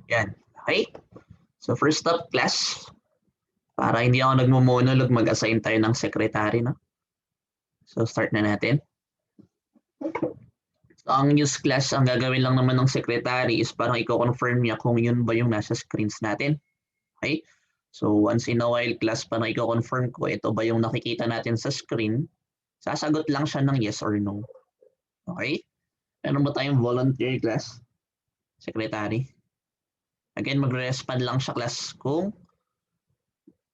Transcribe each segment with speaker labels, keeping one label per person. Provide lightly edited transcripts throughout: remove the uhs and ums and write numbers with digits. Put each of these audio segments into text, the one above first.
Speaker 1: Yan. Okay? So first up, class. Para hindi ako nagmo-monologue, mag-assign tayo ng secretary, no? So start na natin. So ang use class, ang gagawin lang naman ng secretary is parang i-confirm niya kung yun ba yung nasa screens natin. Okay? So once in a while, class, parang i-confirm ko ito ba yung nakikita natin sa screen. Sasagot lang siya ng yes or no. Okay? Meron ba tayong volunteer class? Secretary? Again, magre-respond lang siya class kung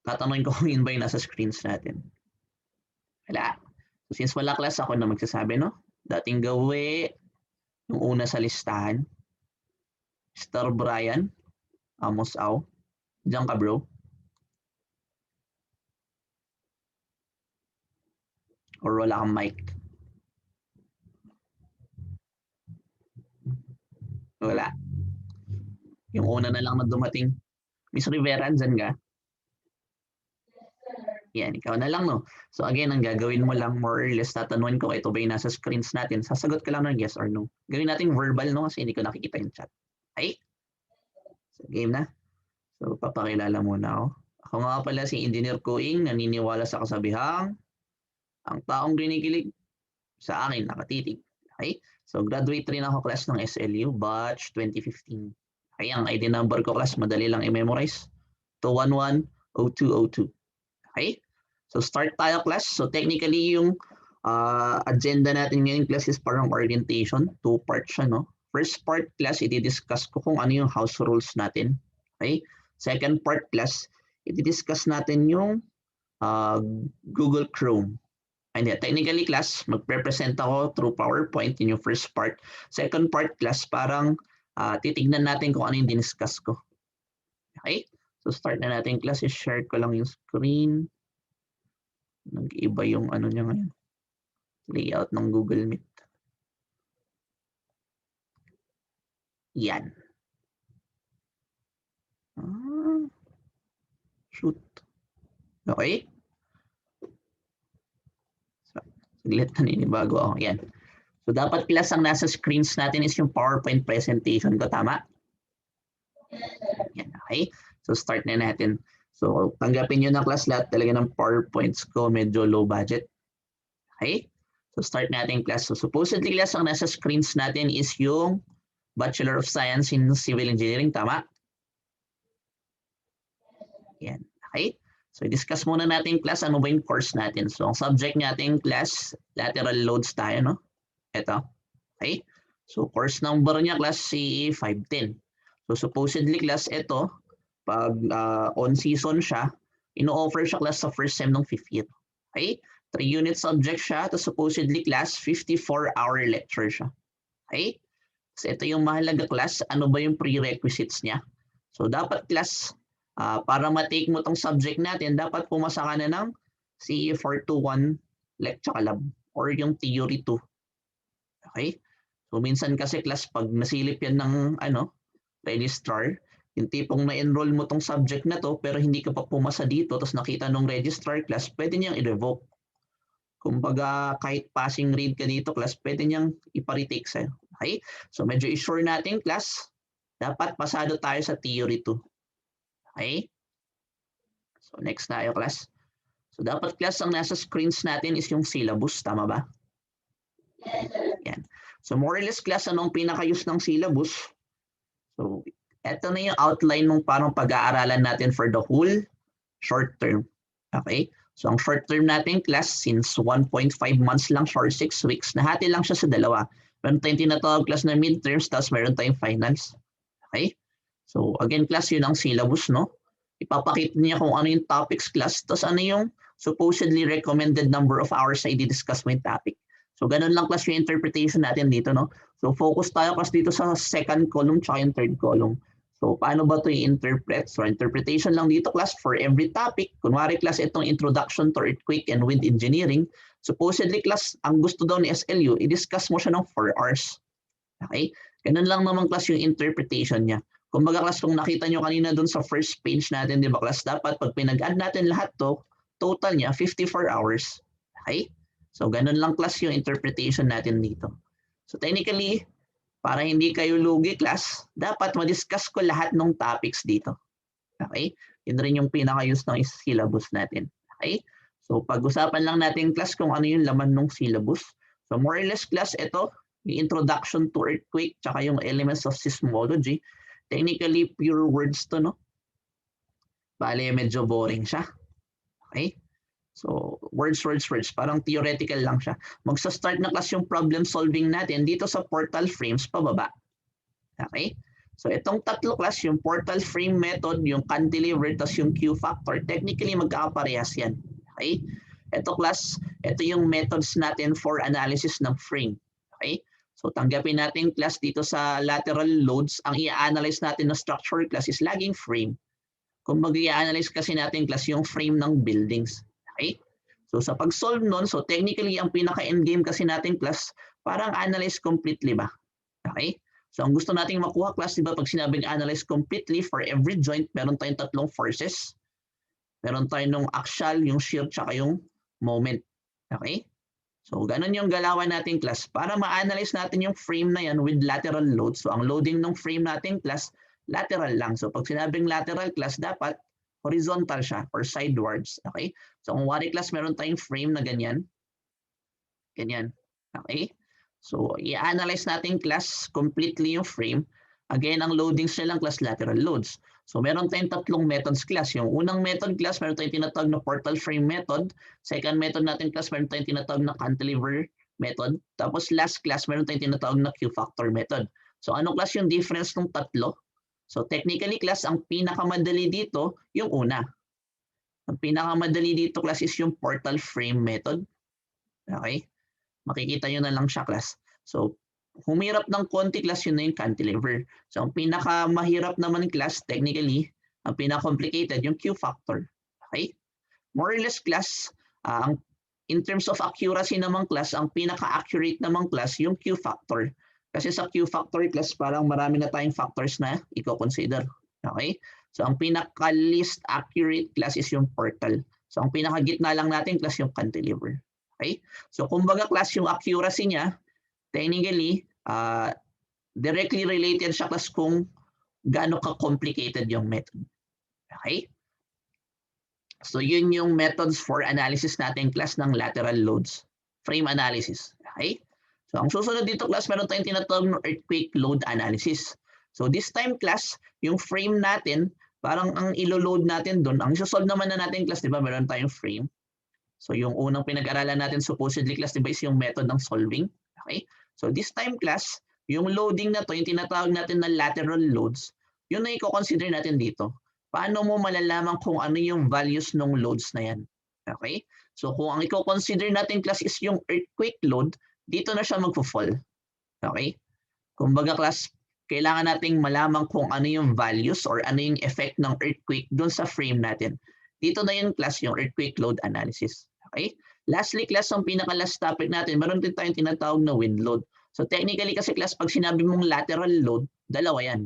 Speaker 1: tatanungin ko kung yun ba yung nasa screens natin. Wala. So since wala class, ako na magsasabi, no? Dating gawi, yung una sa listahan. Star Brian, Amos Au. Diyan ka, bro. Or wala kang mic. Wala. Yung una na lang na dumating. Miss Rivera, dyan ka? Yan, ikaw na lang, no? So again, ang gagawin mo lang, more or less, tatanungin ko ito ba yung nasa screens natin. Sasagot ka lang ng yes or no. Gawin natin verbal, no? Kasi hindi ko nakikita yung chat. Okay? So game na. So papakilala muna ako. Ako nga pala si Engineer Kuing, naniniwala sa kasabihang, ang taong kinikilig sa akin nakatitig. Okay? So graduate rin ako class ng SLU, batch 2015. Okay, ang ID number ko class, madali lang i-memorize. 211-0202. Okay? So start tayo class. So technically yung agenda natin ngayon class is parang orientation. 2 parts siya, no? First part class, i-discuss ko kung ano yung house rules natin. Okay? Second part class, i-discuss natin yung Google Chrome. Hindi, technically class, magpe-present ako through PowerPoint in yung first part. Second part class, parang titignan natin kung ano yung diniscuss ko. Okay? So start na natin class. I-share ko lang yung screen. Nag-iba yung ano niya ngayon. Layout ng Google Meet. Yan. Shoot. Okay? So, saglit na ninibago ako. Yan. So dapat class ang nasa screens natin is yung PowerPoint presentation ko. Tama? Yan. Okay? So start na natin. So tanggapin nyo na class lahat talaga ng PowerPoints ko medyo low budget. Okay? So start natin class. So supposedly class ang nasa screens natin is yung Bachelor of Science in Civil Engineering. Tama? Yan. Okay? So discuss muna natin class ano ba yung course natin. So ang subject natin class, lateral loads tayo, no? Ito. Okay? So course number niya class CE 510. So supposedly class ito, pag on season siya, ino-offer siya class sa first sem ng 5th year. Okay? 3 unit subject siya, to supposedly class 54-hour lecture siya. Okay? So ito yung mahalaga class, ano ba yung prerequisites niya? So dapat class, para ma-take mo tong subject natin, dapat pumasa ka na ng CE 421 lecture lab or yung theory 2. Okay? So minsan kasi class, pag nasilip yan ng registrar, yung tipong na-enroll mo tong subject na to pero hindi ka pa pumasa dito tapos nakita nung registrar class, pwede niyang i-revoke. Kumbaga kahit passing grade ka dito class, pwede niyang ipa-retake sa'yo. Okay? So medyo i-sure natin class, dapat pasado tayo sa theory 2. Okay? So next tayo class. So dapat class ang nasa screens natin is yung syllabus. Tama ba? Yan. So more or less class, anong pinaka-use ng syllabus? So ito na yung outline ng parang pag-aaralan natin for the whole short term. Okay? So ang short term natin class, since 1.5 months lang or 6 weeks, nahati lang siya sa dalawa. Meron tayong tinatawag class na midterms, tapos meron tayong finals. Okay? So again class, yun ang syllabus, no? Ipapakita niya kung ano yung topics class, tapos ano yung supposedly recommended number of hours na i-discuss mo yung topic. So ganun lang class yung interpretation natin dito, no? So focus tayo class dito sa second column tsaka yung third column. So paano ba ito i-interpret? So interpretation lang dito class for every topic. Kunwari class itong introduction to earthquake and wind engineering. Supposedly class, ang gusto daw ni SLU, i-discuss mo siya ng 4 hours. Okay? Ganun lang naman class yung interpretation niya. Kumbaga class, kung nakita nyo kanina dun sa first page natin, di ba class, dapat pag pinag-add natin lahat to, total niya 54 hours. Okay? So ganun lang class yung interpretation natin dito. So technically, para hindi kayo lugi class, dapat ma-discuss ko lahat ng topics dito. Okay? Yun rin yung pinaka-use ng syllabus natin. Okay? So pag-usapan lang natin class kung ano yung laman ng syllabus. So more or less class, ito, yung introduction to earthquake, tsaka yung elements of seismology. Technically, pure words to, no? Bale, medyo boring siya. Okay? So, words. Parang theoretical lang siya. Magsa-start na class yung problem solving natin dito sa portal frames pababa. Okay? So, itong tatlo class, yung portal frame method, yung cantilever, tas yung Q-factor, technically magkakaparehas yan. Okay? Ito class, ito yung methods natin for analysis ng frame. Okay? So, tanggapin natin class dito sa lateral loads, ang i-analyze natin na structure class is laging frame. Kung mag-i-analyze kasi natin class yung frame ng buildings. Okay? So sa pag-solve nun, so technically ang pinaka-endgame kasi natin class, parang analyze completely ba? Okay? So ang gusto nating makuha class, di ba pag sinabing analyze completely, for every joint, meron tayong tatlong forces. Meron tayong nung axial, yung shear, tsaka yung moment. Okay? So ganun yung galawan natin class. Para ma-analyze natin yung frame na yan with lateral load. So ang loading ng frame natin class, lateral lang. So pag sinabing lateral class, dapat horizontal siya or sidewards. Okay? So kung wari class, meron tayong frame na ganyan. Ganyan. Okay? So i-analyze natin class completely yung frame. Again, ang loadings niya lang class lateral loads. So meron tayong tatlong methods class. Yung unang method class, meron tayong tinatawag na portal frame method. Second method natin class, meron tayong tinatawag na cantilever method. Tapos last class, meron tayong tinatawag na Q-factor method. So ano class yung difference ng tatlo? So technically class, ang pinakamadali dito, yung una. Ang pinakamadali dito class is yung portal frame method. Okay? Makikita nyo na lang siya class. So humirap ng konti class, yun na yung cantilever. So ang pinakamahirap naman class, technically, ang pinaka-complicated, yung Q-factor. Okay? More or less class, in terms of accuracy naman class, ang pinaka-accurate naman class, yung Q-factor. Kasi sa Q-factor class, parang marami na tayong factors na i-consider. Okay? So ang pinaka-least accurate class is yung portal. So ang pinaka-gitna lang natin class yung cantilever. Okay? So kumbaga class, yung accuracy niya, technically, directly related siya class kung gaano ka-complicated yung method. Okay? So yun yung methods for analysis natin class ng lateral loads. Frame analysis. Okay? So ang susunod dito class, meron tayong tinatawag ng earthquake load analysis. So this time class, yung frame natin, parang ang ilo-load natin doon, ang isosolve naman na natin class, di ba, meron tayong frame. So yung unang pinag-aralan natin supposedly class, di ba, is yung method ng solving. Okay? So this time class, yung loading na to, yung tinatawag natin na lateral loads, yun na i-consider natin dito. Paano mo malalaman kung ano yung values ng loads na yan? Okay? So kung ang i-consider natin class is yung earthquake load, dito na siya magpo-fall. Okay? Kumbaga class, kailangan nating malaman kung ano yung values or ano yung effect ng earthquake doon sa frame natin. Dito na yung class, yung earthquake load analysis. Okay? Lastly class, ang pinaka-last topic natin, meron din tayong tinatawag na wind load. So technically kasi class, pag sinabi mong lateral load, dalawa yan.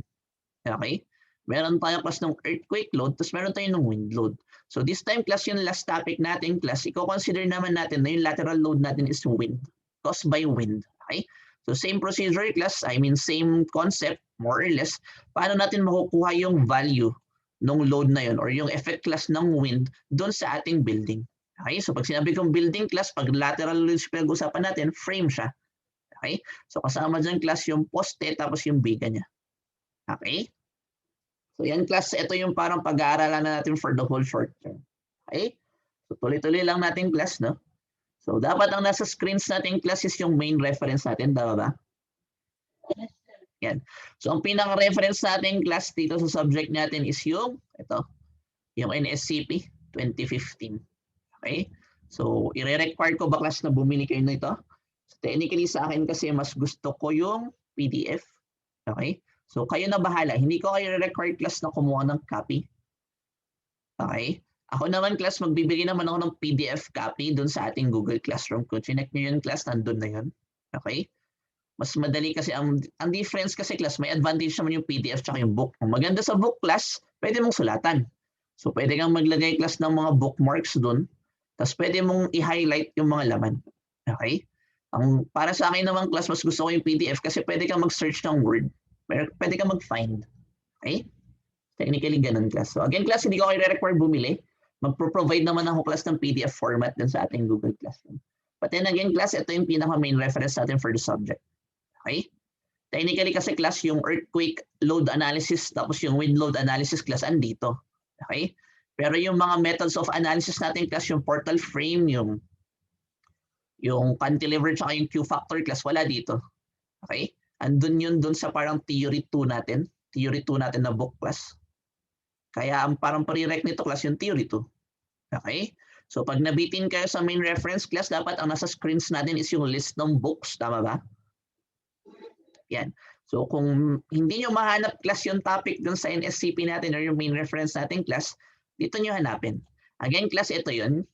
Speaker 1: Okay? Meron tayong class ng earthquake load, tapos meron tayong ng wind load. So this time class, yung last topic natin class, i-consider naman natin na yung lateral load natin is wind, caused by wind. Okay? So same procedure class, same concept, more or less. Paano natin makukuha yung value ng load na yun or yung effect class ng wind doon sa ating building? Okay? So pag sinabi kong building class, pag lateral loads pinag-usapan natin, frame siya. Okay? So kasama dyan class yung poste tapos yung biga niya. Okay? So yan class, ito yung parang pag-aaralan na natin for the whole short term. Okay? So tuloy-tuloy lang natin class, no? So dapat ang nasa screens natin class is yung main reference natin, tama ba? Yan. So ang pinaka-reference natin class dito sa subject natin is yung ito, yung NSCP 2015. Okay? So i-require ko ba class na bumili kayo nito? So, technically sa akin kasi mas gusto ko yung PDF. Okay? So kayo na bahala. Hindi ko kayo require class na kumuha ng copy. Okay? Ako naman class, magbibigay naman ako ng PDF copy dun sa ating Google Classroom. Kung chinek nyo yun class, nandun na yun. Okay? Mas madali kasi, ang difference kasi class, may advantage naman yung PDF tsaka yung book. Ang maganda sa book class, pwede mong sulatan. So pwede kang maglagay class ng mga bookmarks dun. Tapos pwede mong i-highlight yung mga laman. Okay? Para sa akin naman class, mas gusto ko yung PDF kasi pwede kang mag-search ng Word. Pwede kang mag-find. Okay? Technically, ganun class. So again, class, hindi ko kayo require bumili. Magpro-provide naman ako class ng PDF format din sa ating Google Classroom. But then again, class, ito yung pinaka-main reference natin for the subject. Okay? Technically kasi class, yung earthquake load analysis tapos yung wind load analysis class andito. Okay? Pero yung mga methods of analysis natin class, yung portal frame, yung cantilever tsaka yung Q-factor class, wala dito. Okay? Andun yun dun sa parang theory 2 natin. Theory 2 natin na book class. Kaya ang parang pre-req nito class yung theory 2. Okay? So pag nabitin kayo sa main reference class, dapat ang nasa screens natin is yung list ng books. Tama ba? Yan. So kung hindi nyo mahanap class yung topic dun sa NSCP natin or yung main reference natin class, dito nyo hanapin. Again class, ito yun.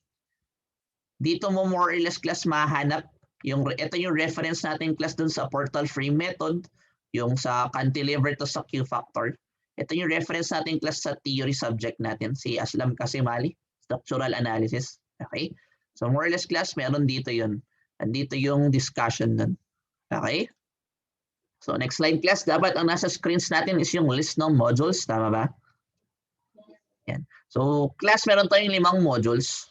Speaker 1: Dito mo more or less class mahanap. Ito yung reference natin class dun sa portal frame method, yung sa cantilever to sa Q-factor. Ito yung reference natin class sa theory subject natin, si Aslam Kasimali, structural analysis. Okay? So more or less class, meron dito yun. Andito yung discussion nun. Okay? So next slide class, dapat ang nasa screens natin is yung list ng modules. Tama ba? Yan. So class, meron tayong 5 modules.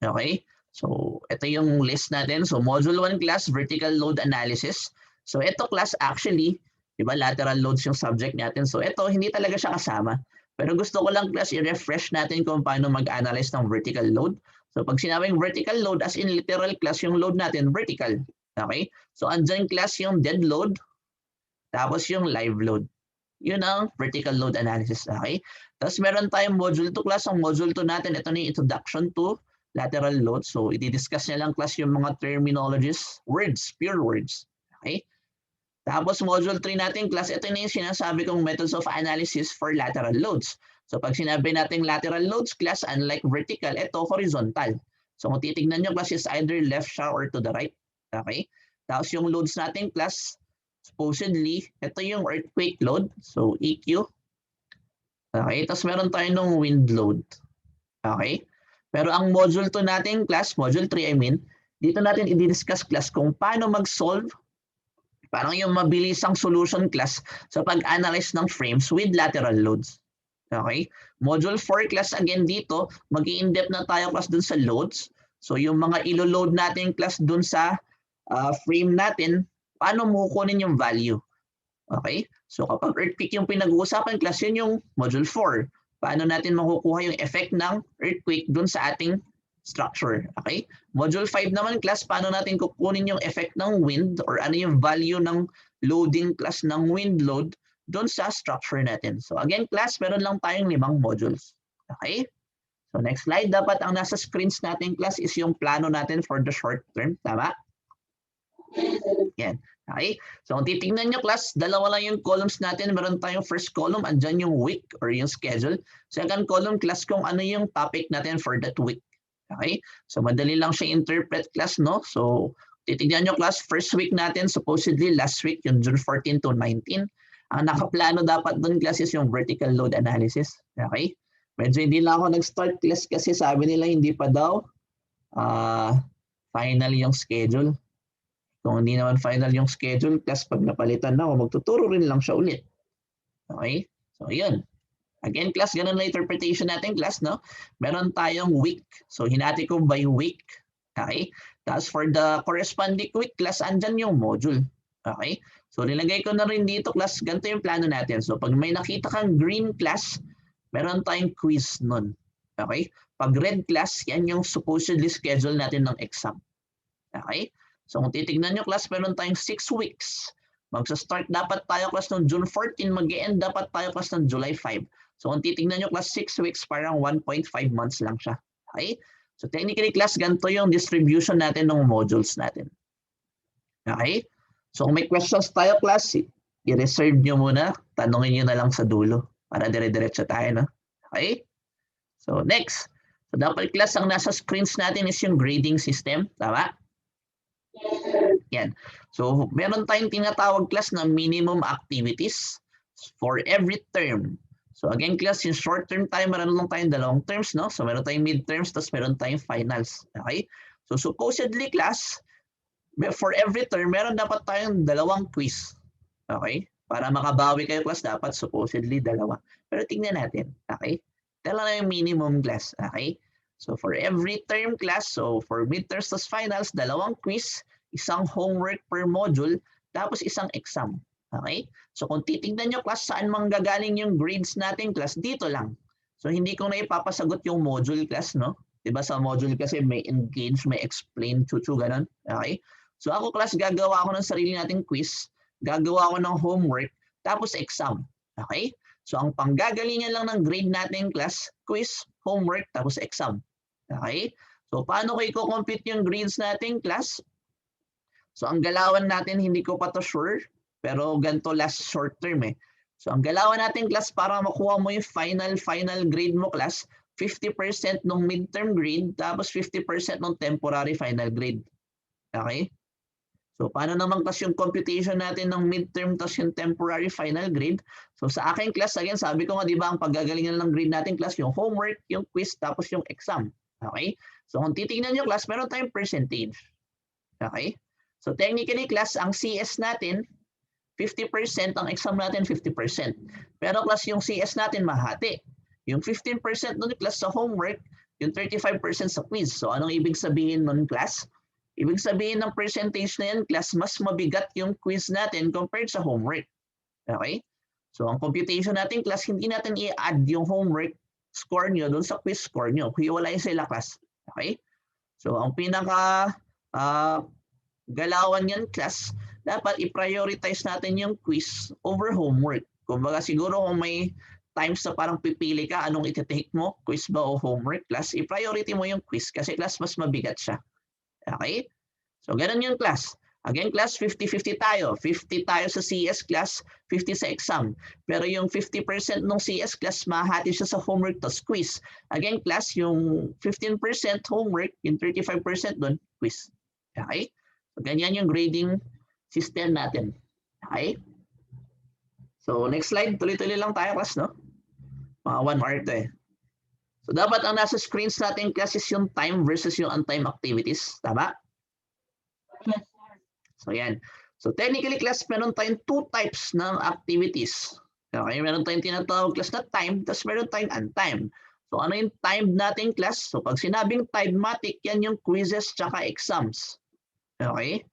Speaker 1: Okay? So ito yung list natin. So module 1 class, vertical load analysis. So ito class actually, diba, lateral loads yung subject natin. So ito, hindi talaga siya kasama. Pero gusto ko lang class i-refresh natin kung paano mag-analyze ng vertical load. So pag sinabing vertical load, as in literal class, yung load natin, vertical. Okay? So andyan class yung dead load, tapos yung live load. Yun ang vertical load analysis. Okay? Tapos meron tayong module 2 class. Ang module 2 natin, ito na yung introduction to lateral load. So i-discuss niya lang class yung mga terminologies, words, pure words. Okay? Tapos module 3 natin class, ito na yung sinasabi kong methods of analysis for lateral loads. So pag sinabi natin lateral loads class, unlike vertical, ito horizontal. So kung titignan nyo class is either left siya or to the right. Okay? Tapos yung loads natin class, supposedly, ito yung earthquake load. So EQ. Okay? Tapos meron tayo ng wind load. Okay? Pero ang module 2 natin class, module 3 I mean, dito natin i-discuss class kung paano mag-solve parang yung mabilisang solution class sa pag-analyze ng frames with lateral loads. Okay? Module 4 class again dito, mag-i-in-depth na tayo class dun sa loads. So yung mga ilo-load natin class dun sa frame natin, paano mo kunin yung value? Okay? So kapag earthquake yung pinag-uusapan class, yun yung module 4. Paano natin makukuha yung effect ng earthquake dun sa ating structure. Okay? Module 5 naman class, paano natin kukunin yung effect ng wind or ano yung value ng loading class ng wind load doon sa structure natin. So again class, meron lang tayong 5 modules. Okay? So next slide, dapat ang nasa screens natin class is yung plano natin for the short term. Tama? Yan. Okay? So kung titignan nyo class, dalawa lang yung columns natin. Meron tayong first column, andyan yung week or yung schedule. Second column class, kung ano yung topic natin for that week. Okay? So madali lang siya interpret class, no? So titignan nyo class, first week natin, supposedly last week, yung June 14 to 19. Ang nakaplano dapat doon class is yung vertical load analysis. Okay? Medyo hindi lang ako nag-start class kasi sabi nila hindi pa daw final yung schedule. Kung hindi naman final yung schedule class, pag napalitan na ako, magtuturo rin lang siya ulit. Okay? So yun. Again, class, ganun na interpretation natin, class, no? Meron tayong week. So, hinati ko by week. Okay? Tapos, for the corresponding week, class, andyan yung module. Okay? So, nilagay ko na rin dito, class, ganito yung plano natin. So, pag may nakita kang green, class, meron tayong quiz nun. Okay? Pag red, class, yan yung supposedly schedule natin ng exam. Okay? So, kung titignan nyo, class, meron tayong 6 weeks. Magsa-start dapat tayo, class, ng June 14. Mag-e-end dapat tayo, class, ng July 5. So kung titignan nyo class 6 weeks, parang 1.5 months lang siya. Okay? So technically class, ganito yung distribution natin ng modules natin. Okay? So kung may questions tayo class, i-reserve nyo muna, tanongin nyo na lang sa dulo para dire-diretso tayo. No? Okay? So next. So dapat class, ang nasa screens natin is yung grading system. Tama? Yan. So meron tayong tinatawag class na minimum activities for every term. So again class, yung short term tayo, meron lang tayong dalawang terms, no? So meron tayong midterms, tapos meron tayong finals. Okay? So supposedly class, For every term, meron dapat tayong 2 quiz. Okay? Para makabawi kayo class, dapat supposedly 2. Pero tingnan natin. Okay? Dala na yung minimum class. Okay? So for every term class, so for midterms to finals, 2 quiz, isang homework per module, tapos isang exam. Okay? So kung titingnan nyo class, saan manggagaling yung grades natin class, dito lang. So hindi ko na ipapasagot yung module class, no? Diba sa module kasi may engage, may explain, chuchu, ganun. Okay? So ako class, gagawa ako ng sarili nating quiz, gagawa ako ng homework, tapos exam. Okay? So ang panggagalingan lang ng grade natin class, quiz, homework, tapos exam. Okay? So paano ko i-compute yung grades natin class? So ang galawan natin, hindi ko pa to sure, pero ganito last short term eh. So ang galawan natin class para makuha mo yung final grade mo class, 50% ng midterm grade, tapos 50% ng temporary final grade. Okay? So, paano naman kasi yung computation natin ng midterm tapos yung temporary final grade? So, sa aking class, again, sabi ko nga, di ba, ang paggagalingan ng grade natin class, yung homework, yung quiz, tapos yung exam. Okay? So, kung titignan nyo class, meron tayong percentage. Okay? So, technically class, ang CS natin, 50%, ang exam natin, 50%. Pero class, yung CS natin, mahati. Yung 15% nun class sa homework, yung 35% sa quiz. So, anong ibig sabihin nun class? Ibig sabihin ng percentage na yan, class, mas mabigat yung quiz natin compared sa homework. Okay? So, ang computation natin, class, hindi natin i-add yung homework score nyo doon sa quiz score nyo. Hiwalay sila, class. Okay? So, ang pinaka galawan yan, class, dapat i-prioritize natin yung quiz over homework. Kumbaga, siguro kung may times na parang pipili ka, anong iti-take mo, quiz ba o homework, class, i-priority mo yung quiz kasi, class, mas mabigat siya. Okay? So, ganun yung class. Again, class, 50-50 tayo. 50 tayo sa CS class, 50 sa exam. Pero yung 50% ng CS class, mahati siya sa homework to quiz. Again, class, yung 15% homework, yung 35% doon, quiz. Okay? So, ganyan yung grading system natin. Okay? So, next slide. Tuloy-tuloy lang tayo, class, no? Mga 1 hour to eh. So, dapat ang nasa screens natin class is yung time versus yung untimed activities. Tama?
Speaker 2: Yes,
Speaker 1: So, yan. So, technically class, meron tayong 2 types ng activities. Okay, meron tayong tinatawag class na time, tapos meron tayong untimed. So, ano yung timed natin class? So, pag sinabing timematic, yan yung quizzes tsaka exams. Okay?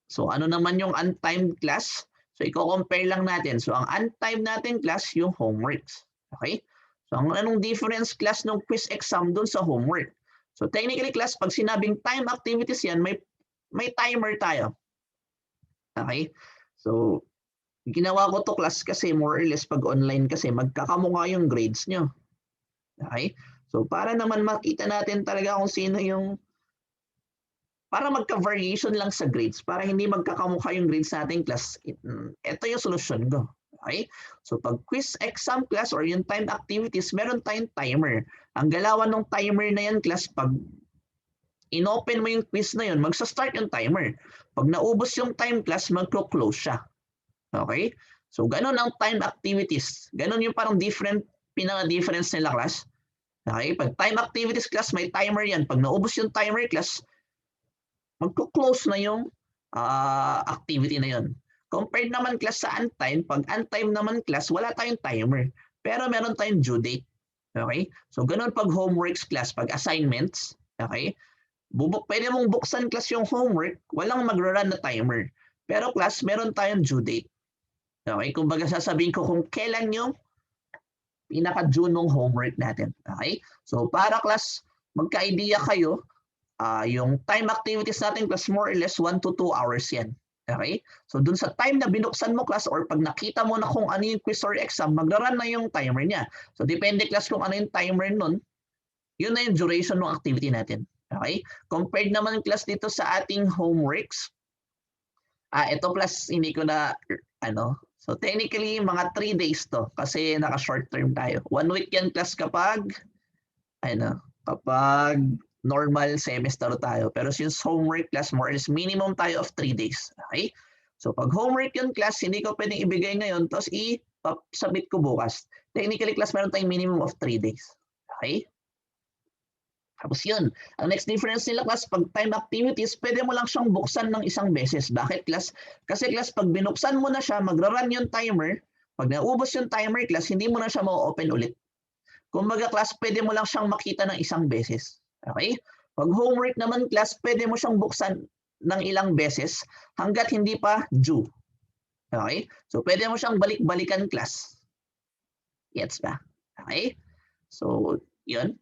Speaker 1: So, ano naman yung untimed class? So, i-compare lang natin. So, ang untimed natin class, yung homeworks. Okay? So, anong difference class ng quiz exam dun sa homework? So, technically class, pag sinabing time activities yan, may timer tayo. Okay? So, ginawa ko to class kasi more or less pag online kasi magkakamukha yung grades nyo. Okay? So, para naman makita natin talaga kung sino yung para magka-variation lang sa grades, para hindi magkakamukha yung grades natin class, ito yung solusyon ko. Okay? So pag quiz exam class or yung timed activities, meron tayong timer. Ang galawan ng timer na yan class, pag inopen mo yung quiz na yun, magsa-start yung timer. Pag naubos yung time class, mag-close siya. Okay? So ganun ang timed activities. Ganun yung parang pinaka-difference nila class. Okay? Pag time activities class, may timer yan. Pag naubos yung timer class, magko-close na yung activity na yun. Compared naman class sa untimed, pag untimed naman class, wala tayong timer. Pero meron tayong due date. Okay? So, ganun pag homeworks class, pag assignments, okay? Pwede mong buksan class yung homework, walang magra-run na timer. Pero class, meron tayong due date. Okay? Kumbaga sasabihin ko kung kailan yung pinaka-due ng homework natin. Okay? So, para class, magka-idea kayo, yung time activities natin class more or less 1 to 2 hours yan. Okay? So dun sa time na binuksan mo class or pag nakita mo na kung ano yung quiz or exam, magra-run na yung timer niya. So depende class kung ano yung timer nun, yun na yung duration ng activity natin. Okay? Compared naman class dito sa ating homeworks, ito plus hindi ko na so technically mga 3 days to kasi naka short term tayo. 1 week yan class kapag normal semester tayo. Pero since homework class, more or less minimum tayo of 3 days. Okay? So pag homework yung class, hindi ko pwedeng ibigay ngayon, tapos i-submit ko bukas. Technically class, meron tayong minimum of 3 days. Okay? Tapos yun, ang next difference nila class, pag time activities, pwede mo lang siyang buksan ng isang beses. Bakit class? Kasi class, pag binuksan mo na siya, magra-run yung timer. Pag naubos yung timer class, hindi mo na siya ma-open ulit. Kumbaga class, pwede mo lang siyang makita ng isang beses. Okay? Pag homework naman class, pwede mo siyang buksan ng ilang beses hanggat hindi pa due. Okay? So pwede mo siyang balik-balikan class. Gets ba? Okay? So, yun.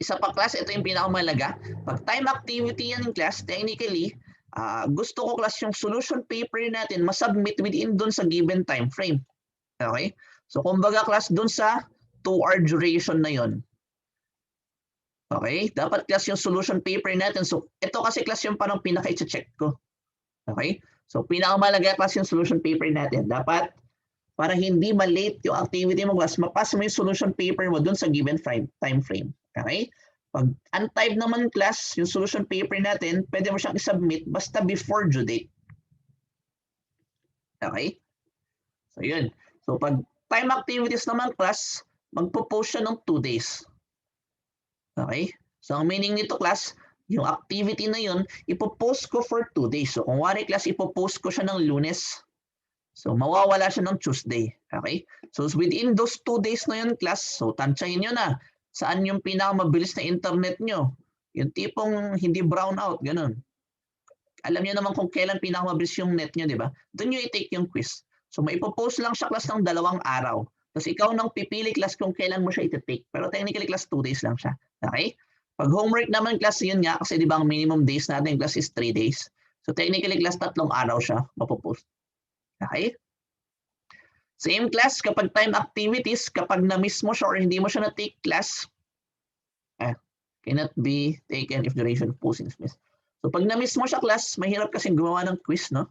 Speaker 1: Isa pa class, ito yung pinakamalaga. Pag time activity yan in class, technically, gusto ko class yung solution paper natin masubmit within dun sa given time frame. Okay? So kumbaga class dun sa 2-hour duration na yon. Okay? Dapat class yung solution paper natin. So ito kasi class yung parang pinaka-check ko. Okay? So pinakamalaga class yung solution paper natin. Dapat para hindi ma-late yung activity mo class, mapasa mo yung solution paper mo dun sa given time frame. Okay? Pag untyped naman class, yung solution paper natin, pwede mo siyang i-submit basta before due date. Okay? So yun. So pag time activities naman class, magpo-post siya ng 2 days. Okay? So ang meaning nito class, yung activity na yun, ipopost ko for 2 days. So kung wari class, ipopost ko siya ng Lunes. So mawawala siya ng Tuesday. Okay? So within those 2 days na yun class, so tansyahin nyo na saan yung pinakamabilis na internet nyo. Yung tipong hindi brown out, ganun. Alam niyo naman kung kailan pinakamabilis yung net nyo, di ba? Doon nyo i-take yung quiz. So maipopost lang siya class ng 2 araw. Tapos ikaw nang pipili class kung kailan mo siya i-take. Pero technically class 2 days lang siya. Okay? Pag homework naman class, yun nga, kasi di ba ang minimum days natin class is 3 days. So technically class 3 araw siya mapopost. Okay? Same class, kapag time activities, kapag na-miss mo siya or hindi mo siya na-take class, cannot be taken if duration of posting is missed. So pag na-miss mo siya class, mahirap kasing gumawa ng quiz, no?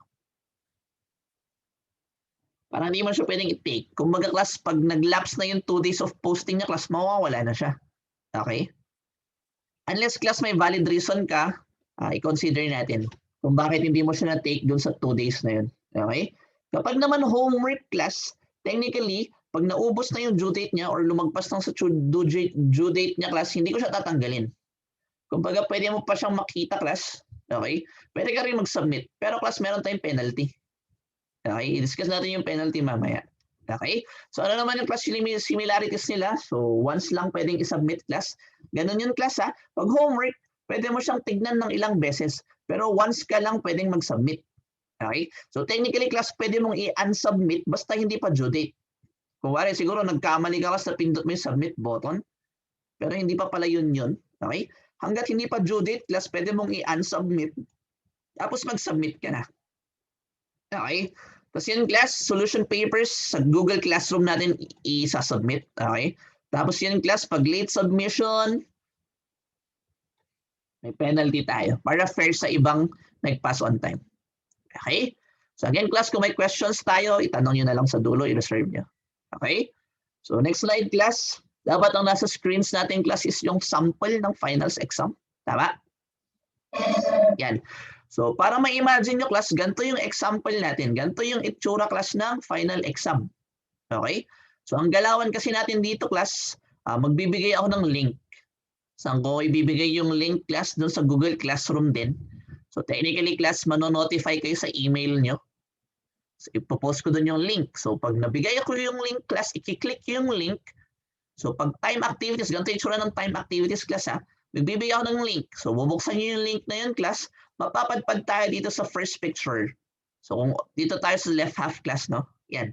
Speaker 1: Parang hindi mo siya pwedeng i-take. Kumbaga class, pag nag-lapse na yung 2 days of posting niya class, mawawala na siya. Okay? Unless class may valid reason ka, i-consider natin kung bakit hindi mo siya na-take dun sa 2 days na yun. Okay? Kapag naman homework class, technically, pag naubos na yung due date niya or lumagpas lang sa due date niya class, hindi ko siya tatanggalin. Kumbaga, pwede mo pa siyang makita class. Okay? Pwede ka rin mag-submit. Pero class, meron tayong penalty. Okay? I-discuss natin yung penalty mamaya. Okay? So ano naman yung class similarities nila? So once lang pwedeng i-submit class. Ganun yung class ha. Pag homework, pwede mo siyang tignan ng ilang beses. Pero once ka lang pwedeng mag-submit. Okay? So technically class, pwede mong i-unsubmit basta hindi pa due date. Kung wari, siguro nagkamali ka sa pindot mo yung submit button. Pero hindi pa pala yun. Okay? Hanggat hindi pa due date class, pwede mong i-unsubmit. Tapos mag-submit ka na. Okay? Tapos yun class, solution papers sa Google Classroom natin i-submit. Okay? Tapos yun class, pag late submission, may penalty tayo para fair sa ibang nag-pass on time. Okay? So again class, kung may questions tayo, itanong nyo na lang sa dulo, i-reserve nyo. Okay? So next slide class. Dapat ang nasa screens natin class is yung sample ng finals exam. Tama? Yan. So para ma-imagine nyo class, ganito yung example natin. Ganito yung itsura class ng final exam. Okay? So ang galawan kasi natin dito class, magbibigay ako ng link. Saan ko ibibigay yung link class doon sa Google Classroom din. So technically class, manonotify kayo sa email nyo. So ipopost ko doon yung link. So pag nabigay ako yung link class, i-click yung link. So pag time activities, ganito yung itsura ng time activities class ha. Magbibigay ako ng link. So bubuksan nyo yung link na yun class, mapapadpad tayo dito sa first picture. So kung dito tayo sa left half class, no? Yan.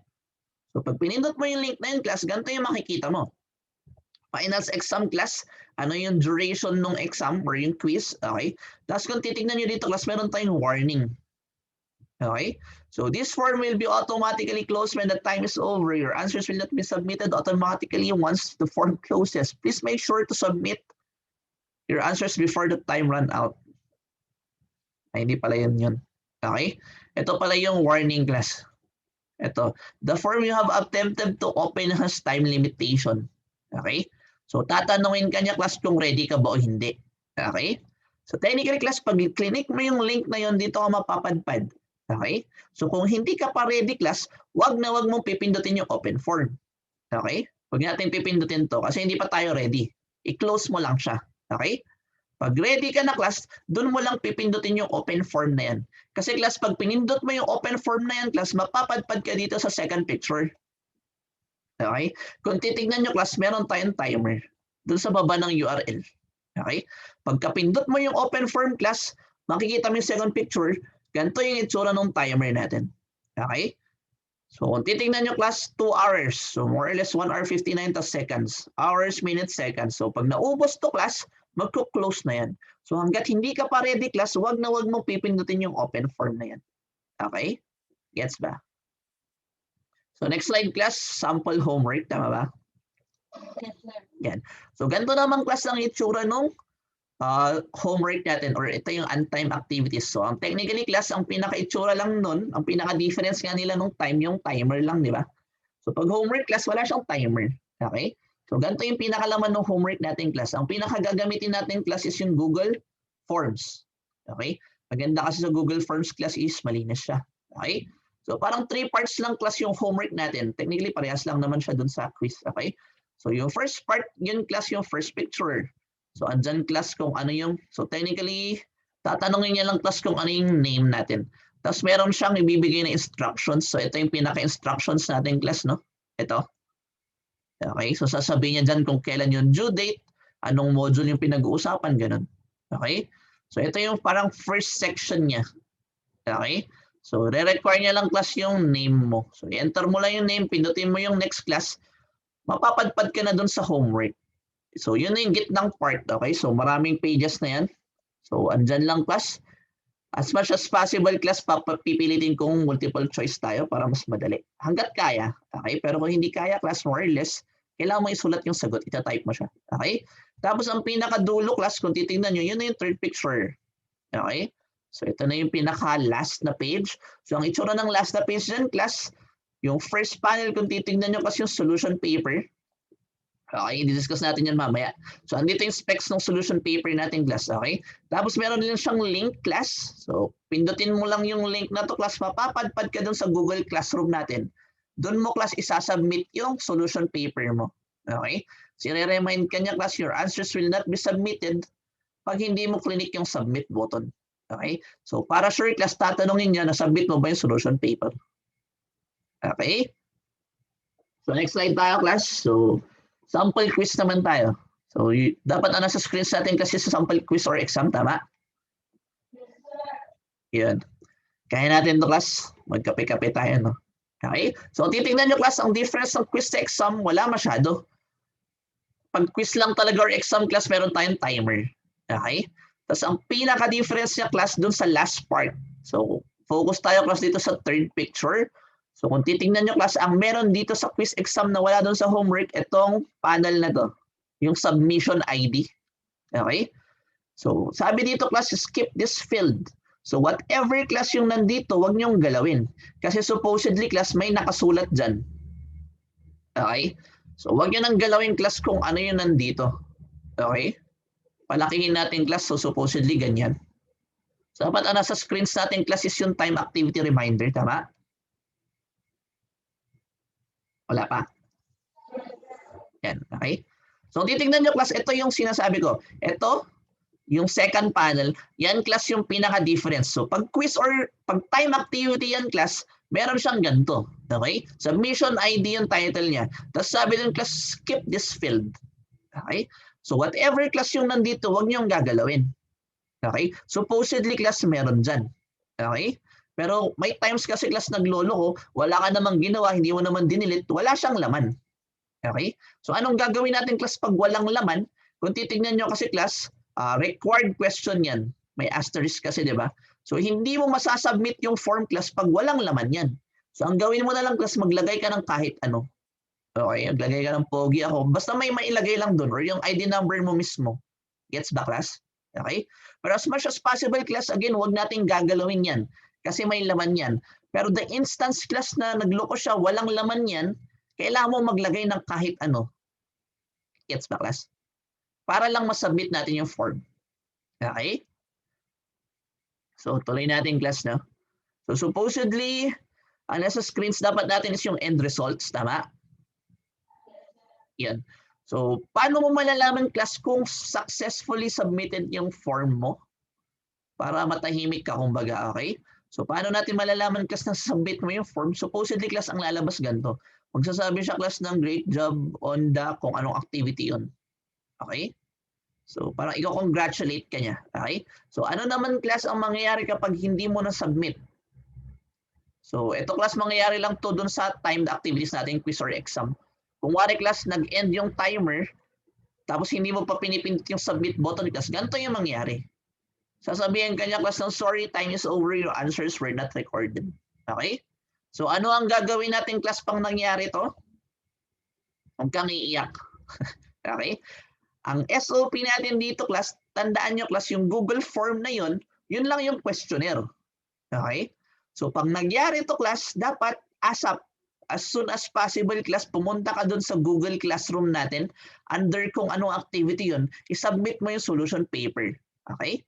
Speaker 1: So pag pinindot mo yung link na yun class, ganito yung makikita mo. Finals exam class, ano yung duration ng exam or yung quiz, okay? Tapos kung titignan nyo dito class, meron tayong warning. Okay? So this form will be automatically closed when the time is over. Your answers will not be submitted automatically once the form closes. Please make sure to submit your answers before the time run out. Ay, hindi pala yun. Okay? Ito pala yung warning class. Ito. The form you have attempted to open has time limitation. Okay? So tatanungin ka niya class kung ready ka ba o hindi. Okay? So technically class, pag click mo yung link na yun, dito ka mapapadpad. Okay? So kung hindi ka pa ready class, wag na wag mong pipindutin yung open form. Okay? Wag natin pipindutin to kasi hindi pa tayo ready. i-close mo lang siya. Okay? Pag ready ka na class, doon mo lang pipindutin yung open form na yan. Kasi class, pag pinindot mo yung open form na yan class, mapapadpad ka dito sa second picture. Okay? Kung titignan nyo class, meron tayong timer doon sa baba ng URL. Okay? Pagkapindot mo yung open form class, makikita mo yung second picture, ganito yung itsura ng timer natin. Okay? So kung titignan nyo class, 2 hours. So more or less 1 hour 59 seconds. Hours, minutes, seconds. So pag naubos to class, magko-close na yan. So hanggat hindi ka pa ready class, wag na wag mo pipindutin yung open form na yan. Okay? Gets ba? So next slide class, sample homework. Tama ba?
Speaker 2: Yes, sir.
Speaker 1: Yan. So ganito naman class ang itsura nung homework natin or ito yung untimed activities. So ang technically class, ang pinaka-itsura lang nun, ang pinaka-difference nga nila nung time, yung timer lang, di ba? So pag homework class, wala siyang timer. Okay? So ganito yung pinakalaman ng homework natin class. Ang pinaka-gagamitin natin class is yung Google Forms. Okay? Maganda kasi sa Google Forms class is malinis siya. Okay? So parang 3 parts lang class yung homework natin. Technically, parehas lang naman siya dun sa quiz. Okay? So yung first part, yun class yung first picture. So andyan class kung ano yung, so technically, tatanungin niya lang class kung ano yung name natin. Tapos meron siyang ibibigay na instructions. So ito yung pinaka-instructions natin class, no? Ito. Okay, so sasabihin niya dyan kung kailan yung due date, anong module yung pinag-uusapan, ganun. Okay? So ito yung parang first section niya. Okay? So re-require niya lang class yung name mo. So i-enter mo lang yung name, pindutin mo yung next class, mapapadpad ka na dun sa homework. So yun na yung gitnang part, okay? So maraming pages na yan. So andyan lang class. As much as possible class, pipilitin kong multiple choice tayo para mas madali. Hanggat kaya, okay? Pero kung hindi kaya class, more or less, kailangan mo isulat yung sagot, ita-type mo siya. Okay? Tapos ang pinakadulo class, kung titingnan nyo, yun na yung third picture. Okay? So ito na yung pinaka-last na page. So ang itsura ng last na page dyan class, yung first panel, kung titingnan nyo kasi yung solution paper. Okay, i-discuss natin yan mamaya. So, andito yung specs ng solution paper natin class, okay? Tapos meron din siyang link class. So, pindutin mo lang yung link na to class, mapapadpad ka dun sa Google Classroom natin. Doon mo class isasubmit yung solution paper mo. Okay? So, i-remind ka niya class, your answers will not be submitted pag hindi mo clinic yung submit button. Okay? So, para sure class, tatanungin niya na submit mo ba yung solution paper. Okay? So, next slide tayo class. So, sample quiz naman tayo. So, dapat na nasa screen natin kasi sa sample quiz or exam, tama? Yun. Kaya natin to class. Magkape-kape tayo, no? Okay? So, titingnan nyo class, ang difference ng quiz sa exam, wala masyado. Pag quiz lang talaga or exam class, meron tayong timer. Okay? Tapos, ang pinaka-difference niya class dun sa last part. So, focus tayo class dito sa third picture. So kung titingnan nyo class, ang meron dito sa quiz exam na wala doon sa homework, itong panel na to, yung submission ID. Okay? So sabi dito class, skip this field. So whatever class yung nandito, wag nyong galawin. Kasi supposedly class, may nakasulat dyan. Okay? So wag nyo nang galawin class kung ano yung nandito. Okay? Palakihin natin class, so supposedly ganyan. So dapat ang nasa screens natin class is yung time activity reminder, tama? Wala pa. Yan, okay? So titingnan nyo class, ito yung sinasabi ko. Ito, yung second panel, yan class yung pinaka-difference. So pag quiz or pag time activity yan class, meron siyang ganito. Okay? Submission ID yung title niya. Tapos sabi din class, skip this field. Okay? So whatever class yung nandito, huwag niyong gagalawin. Okay? Supposedly class meron dyan. Okay? Pero may times kasi class naglolo ko, wala ka namang ginawa, hindi mo naman dinilit, wala siyang laman. Okay? So anong gagawin natin class pag walang laman? Kung titignan nyo kasi class, required question yan. May asterisk kasi, di ba? So hindi mo masasubmit yung form class pag walang laman yan. So ang gawin mo na lang class, maglagay ka ng kahit ano. Okay? Maglagay ka ng pogi ako. Basta may mailagay lang doon or yung ID number mo mismo. Gets ba class? Okay? Pero as much as possible class, again, huwag nating gagalawin yan. Kasi may laman yan. Pero the instance class na nagloko siya, walang laman yan, kailangan mo maglagay ng kahit ano. Gets ba class? Para lang masubmit natin yung form. Okay? So tuloy natin class, no? So supposedly, ang nasa screens dapat natin is yung end results, tama? Yan. So, paano mo malalaman class kung successfully submitted yung form mo? Para matahimik ka kumbaga, okay? So, paano natin malalaman class na submit mo yung form? Supposedly class ang lalabas ganito. Magsasabi siya class ng great job on the kung anong activity yun. Okay? So, parang i-congratulate ka niya. Okay? So, ano naman class ang mangyayari kapag hindi mo na-submit? So, ito class mangyayari lang to dun sa timed activities natin, quiz or exam. Kung wari class, nag-end yung timer, tapos hindi mo pa pinipindot yung submit button class, ganito yung mangyayari. Sasabihin kanya class ng sorry, time is over, your answers were not recorded. Okay? So, ano ang gagawin natin class pang nangyari to? Huwag kang iiyak. Okay? Ang SOP natin dito class, tandaan nyo class, yung Google form na yun lang yung questionnaire. Okay? So, pag nagyari to class, dapat ASAP, as soon as possible class, pumunta ka dun sa Google Classroom natin, under kung anong activity yun, isubmit mo yung solution paper. Okay?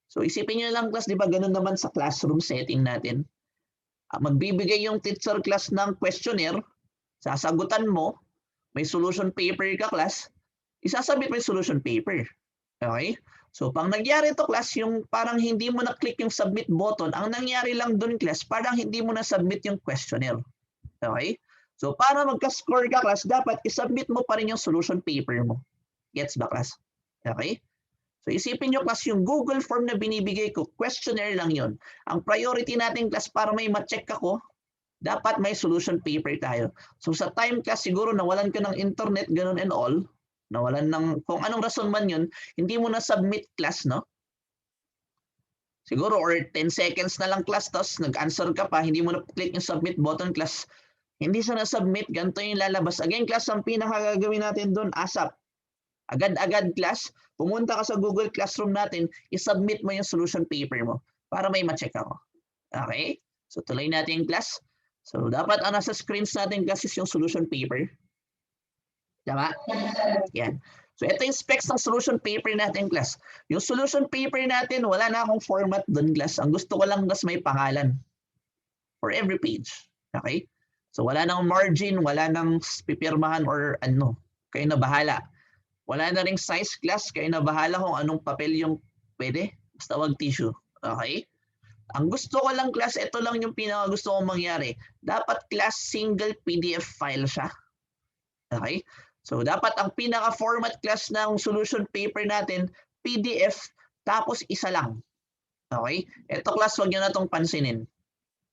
Speaker 1: So, isipin nyo lang class, di ba ganun naman sa classroom setting natin. Magbibigay yung teacher class ng questionnaire, sasagutan mo, may solution paper ka class, isasubmit mo yung solution paper. Okay? So, pag nagyari to class, yung parang hindi mo na-click yung submit button, ang nangyari lang dun class, parang hindi mo na-submit yung questionnaire. Okay? So, para magka-score ka class, dapat isubmit mo pa rin yung solution paper mo. Gets ba class? Okay? So, isipin nyo class, yung Google form na binibigay ko, questionnaire lang yon. Ang priority natin class, para may ma-check ako, dapat may solution paper tayo. So, sa time class, siguro nawalan ka ng internet, ganun and all, nawalan ng kung anong rason man yun, hindi mo na-submit class, no? Siguro, or 10 seconds na lang class, tapos nag-answer ka pa, hindi mo na-click yung submit button class, hindi siya na-submit, ganito yung lalabas. Again, class, ang pinakagagawin natin doon, ASAP. Agad-agad class, pumunta ka sa Google Classroom natin, isubmit mo yung solution paper mo para may ma-check ako. Okay? So, tuloy natin yung class. So, dapat ang nasa screens natin class is yung solution paper. Tama? Yan. So, ito yung specs ng solution paper natin class. Yung solution paper natin, wala na akong format doon class. Ang gusto ko lang class may pangalan for every page. Okay? So, wala nang margin, wala nang pipirmahan or ano. Kayo na bahala. Wala na ring size class, kayo na bahala kung anong papel yung pwede. Basta wag tissue. Okay? Ang gusto ko lang class, ito lang yung pinaka gusto kong mangyari. Dapat class single PDF file siya. Okay? So, dapat ang pinaka-format class ng solution paper natin, PDF, tapos isa lang. Okay? Ito class, wag nyo na itong pansinin.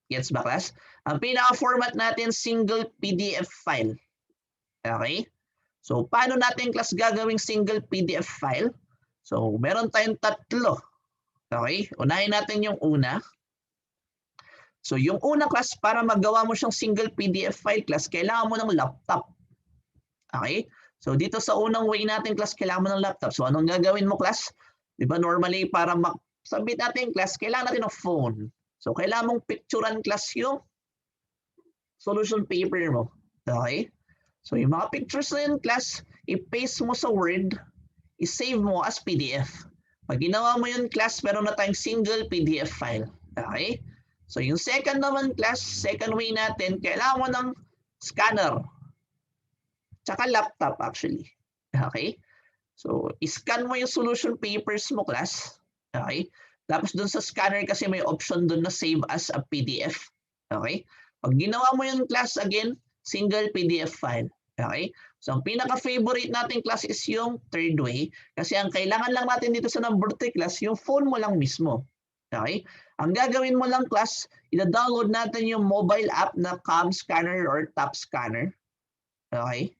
Speaker 1: Gets ba class? Ang pinaka-format natin, single PDF file. Okay? So, paano natin class gagawing single PDF file? So, meron tayong tatlo. Okay? Unahin natin yung una. So, yung una class, para magawa mo siyang single PDF file class, kailangan mo ng laptop. Okay? So, dito sa unang way natin class, kailangan mo ng laptop. So, anong gagawin mo class? Diba normally, para mag-submit natin class, kailangan natin ng phone. So, kailangan mong picturean class yung solution paper mo. Okay? So, yung mga pictures na yun, class, i-paste mo sa Word, i-save mo as PDF. Pag ginawa mo yun, class, meron na tayong single PDF file. Okay? So, yung second naman, class, second way natin, kailangan mo ng scanner. Tsaka laptop, actually. Okay? So, i-scan mo yung solution papers mo, class. Okay? Tapos dun sa scanner kasi may option dun na save as a PDF. Okay? Pag ginawa mo yung class again, single PDF file. Okay? So, ang pinaka-favorite natin class is yung third way. Kasi ang kailangan lang natin dito sa number 3 class, yung phone mo lang mismo. Okay? Ang gagawin mo lang class, ina-download natin yung mobile app na Cam Scanner or Tap Scanner. Okay?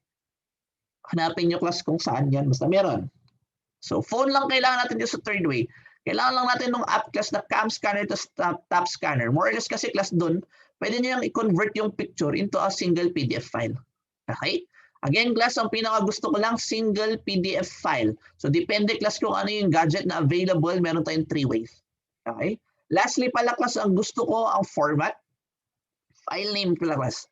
Speaker 1: Hanapin nyo class kung saan yan. Basta meron. So, phone lang kailangan natin dito sa third way. Kailangan lang natin ng app class na Cam Scanner to Tap Scanner. More or less kasi class dun, pwede nyo yung i-convert yung picture into a single PDF file. Okay? Again, class, ang pinaka gusto ko lang, single PDF file. So, depende class kung ano yung gadget na available. Meron tayong 3 ways. Okay? Lastly pala class, ang gusto ko, ang format. File name pala class.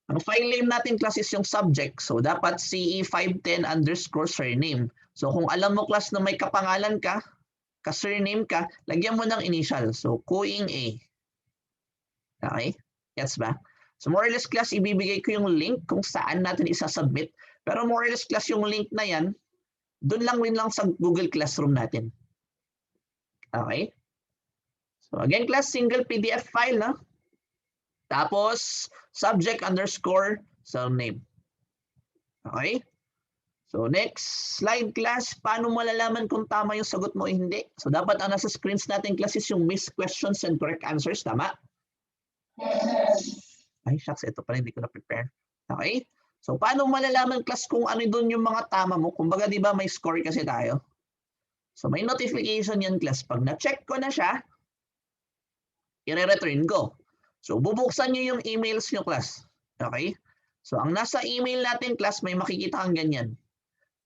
Speaker 1: Ang file name natin class is yung subject. So, dapat CE510_surname. So, kung alam mo class na may kapangalan ka, ka-surname ka, lagyan mo ng initial. So, Kuing A. Okay? Gets ba? So, more or less class, ibibigay ko yung link kung saan natin isasubmit. Pero more or less class yung link na yan, doon lang sa Google Classroom natin. Okay? So again class, single PDF file, no? Tapos subject underscore surname. Okay? So next slide class, paano malalaman kung tama yung sagot mo o hindi? So dapat ang nasa screens natin class is yung missed questions and correct answers, tama? Ay shucks, ito pala hindi ko na-prepare. Okay? So paano malalaman class kung ano doon yung mga tama mo? Kumbaga di ba may score kasi tayo? So may notification yan class. Pag na-check ko na siya, i-return ko. So bubuksan nyo yung emails nyo class. Okay? So ang nasa email natin class, may makikita kang ganyan.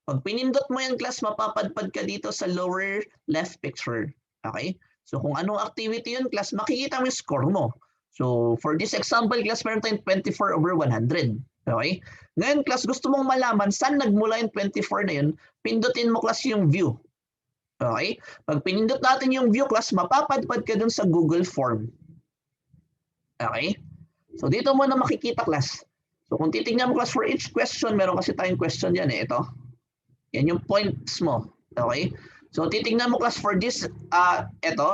Speaker 1: Pag pinindot mo yung class, mapapadpad ka dito sa lower left picture. Okay? So kung anong activity yun class, makikita mo yung score mo. So for this example class, meron tayong 24/100. Okay? Ngayon class, gusto mong malaman saan nagmula yung 24 na yun, pindutin mo class yung view. Okay? Pag pinindot natin yung view class, mapapadpad ka dun sa Google Form. Okay? So dito mo na makikita class. So kung titignan mo class for each question, meron kasi tayong question dyan eh. Ito. Yan yung points mo. Okay? So titignan mo class for this,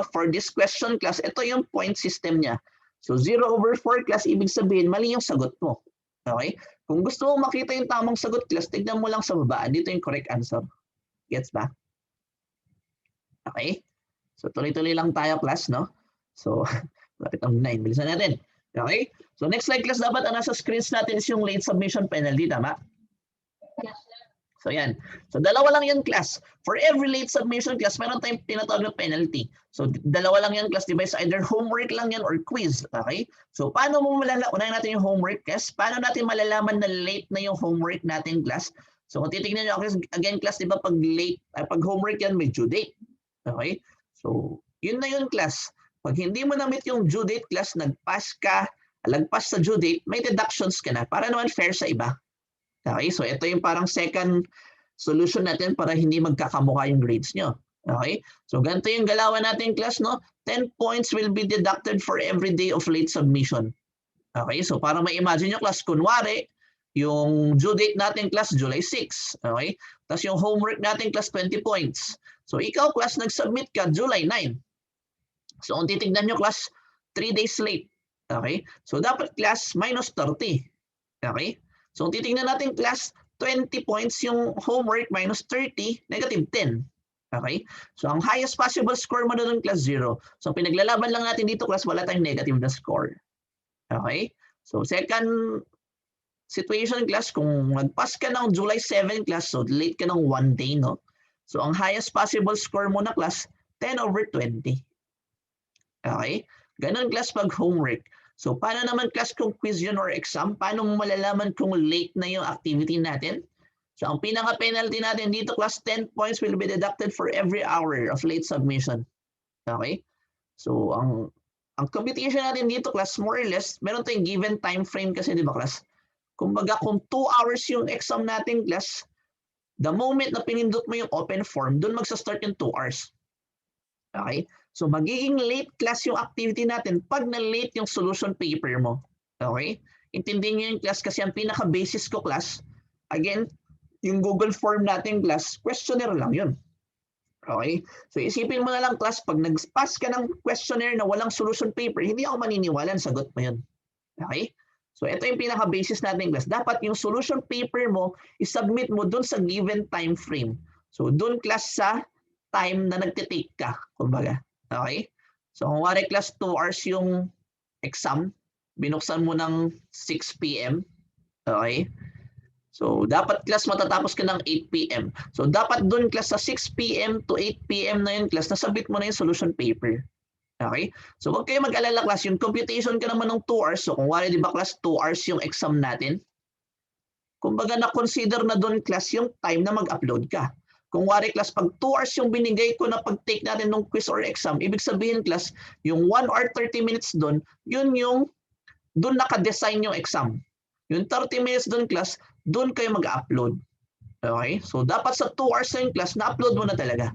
Speaker 1: for this question class, ito yung point system niya. So 0/4 class, ibig sabihin, mali yung sagot mo. Okay? Kung gusto mo makita yung tamang sagot class, tignan mo lang sa baba. Dito yung correct answer. Gets ba? Okay? So tuloy-tuloy lang tayo class, no? So, lapit ang 9. Bilisan natin. Okay? So next slide class, dapat ang nasa screens natin is yung late submission penalty, tama? So yan. So dalawa lang yan class. For every late submission class, meron tayong tinatawag na penalty. So dalawa lang yan class, diba? Either homework lang yan or quiz. Okay? So paano mo malalaman? Unahin natin yung homework class. Paano natin malalaman na late na yung homework natin class? So kung titignan nyo again class, diba pag late, pag homework yan may due date. Okay? So yun na yun class. Pag hindi mo na-meet yung due date class, nagpass ka, lagpas sa due date, may deductions ka na para naman fair sa iba. Okay, so ito yung parang second solution natin para hindi magkakamukha yung grades nyo. Okay, so ganito yung galawan natin class, no? 10 points will be deducted for every day of late submission. Okay, so para ma-imagine nyo class, kunwari, yung due date natin class, July 6. Okay, tapos yung homework natin class, 20 points. So ikaw class, nag-submit ka July 9. So kung titignan nyo class, 3 days late. Okay, so dapat class, minus 30. Okay, so kung titignan natin class, 20 points yung homework minus 30, negative 10. Okay? So ang highest possible score mo doon class 0. So pinaglalaban lang natin dito class, wala tayong negative na score. Okay? So second situation class, kung nag-pass ka ng July 7 class, so late ka ng 1 day, no? So ang highest possible score mo na class, 10/20. Okay? Ganon class pag homework. So, paano naman class kung quiz yun or exam? Paano mo malalaman kung late na yung activity natin? So, ang pinaka-penalty natin dito, class 10 points will be deducted for every hour of late submission. Okay? So, ang computation natin dito, class, more or less, meron tayong given time frame kasi, di ba, class? Kumbaga, kung 2 hours yung exam natin, class, the moment na pinindot mo yung open form, dun magsa-start yung 2 hours. Okay? So magiging late class yung activity natin pag na-late yung solution paper mo. Okay? Intindihin niyo yung class kasi ang pinaka-basis ko class, again, yung Google Form natin class, questionnaire lang yun. Okay? So isipin mo na lang class, pag nag-pass ka ng questionnaire na walang solution paper, hindi ako maniniwala, sagot mo yun. Okay? So ito yung pinaka-basis natin class. Dapat yung solution paper mo, isubmit mo dun sa given time frame. So dun class sa time na nagtitake ka, kumbaga. Okay? So kung wari class 2 hours yung exam, binuksan mo ng 6 p.m. Okay? So dapat class matatapos ka ng 8 p.m. So dapat dun class sa 6 p.m. to 8 p.m. na yun class, nasabit mo na yung solution paper. Okay? So huwag kayo mag-alala class, yung computation ka naman ng 2 hours. So kung wari di ba class 2 hours yung exam natin, kumbaga na-consider na dun class yung time na mag-upload ka. Kung wari class, pag 2 hours yung binigay ko na pag-take natin ng quiz or exam, ibig sabihin class, yung 1 hour 30 minutes doon, yun yung doon naka-design yung exam. Yung 30 minutes doon class, doon kayo mag-upload. Okay? So dapat sa 2 hours na yung class, na-upload mo na talaga.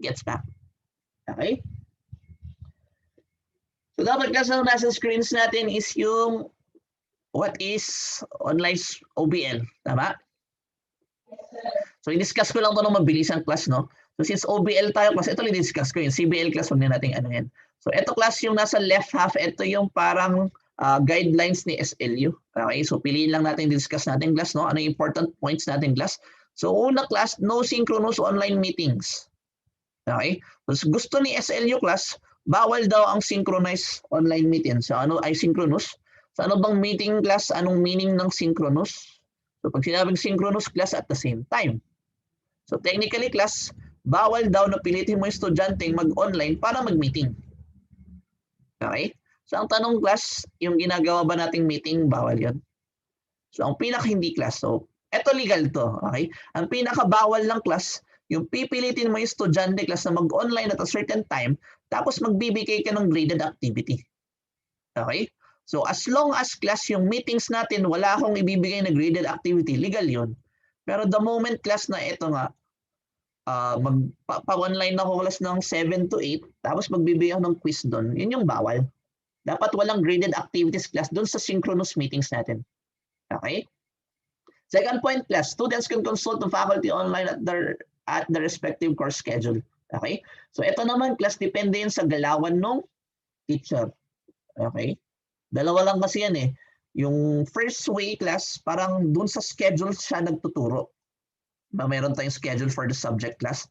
Speaker 1: Gets ba? Okay? So dapat class na nasa screens natin is yung what is online OBL. Tama? So i-discuss ko lang to ng mabilisang class, no? So since OBL tayo class, ito i-discuss ko yun. CBL class, huwag na natin ano yan. So ito class yung nasa left half, ito yung parang guidelines ni SLU. Okay, so piliin lang natin discuss natin class, no? Ano yung important points natin class? So una class, no synchronous online meetings. Okay? So gusto ni SLU class, bawal daw ang synchronized online meeting. So ano ay synchronous? So ano bang meeting class? Anong meaning ng synchronous? So pag sinabing synchronous class at the same time. So technically class, bawal daw na pilitin mo yung estudyante mag-online para mag-meeting. Okay? So ang tanong class, yung ginagawa ba nating meeting, bawal yun? So ang pinaka hindi class, so eto legal to, okay? Ang pinaka bawal lang class, yung pipilitin mo yung estudyante class na mag-online at a certain time, tapos magbibigay ka ng graded activity. Okay? So as long as class yung meetings natin, wala akong ibibigay na graded activity, legal yun. Pero the moment class na ito nga, magpa-online ako class ng 7 to 8, tapos magbibigay ako ng quiz doon, yun yung bawal. Dapat walang graded activities class doon sa synchronous meetings natin. Okay? Second point class, students can consult the faculty online at the respective course schedule. Okay? So ito naman class, depende yun sa galawan ng teacher. Okay? Dalawa lang kasi yan eh. Yung first way class, parang doon sa schedule siya nagtuturo. Mayroon tayong schedule for the subject class.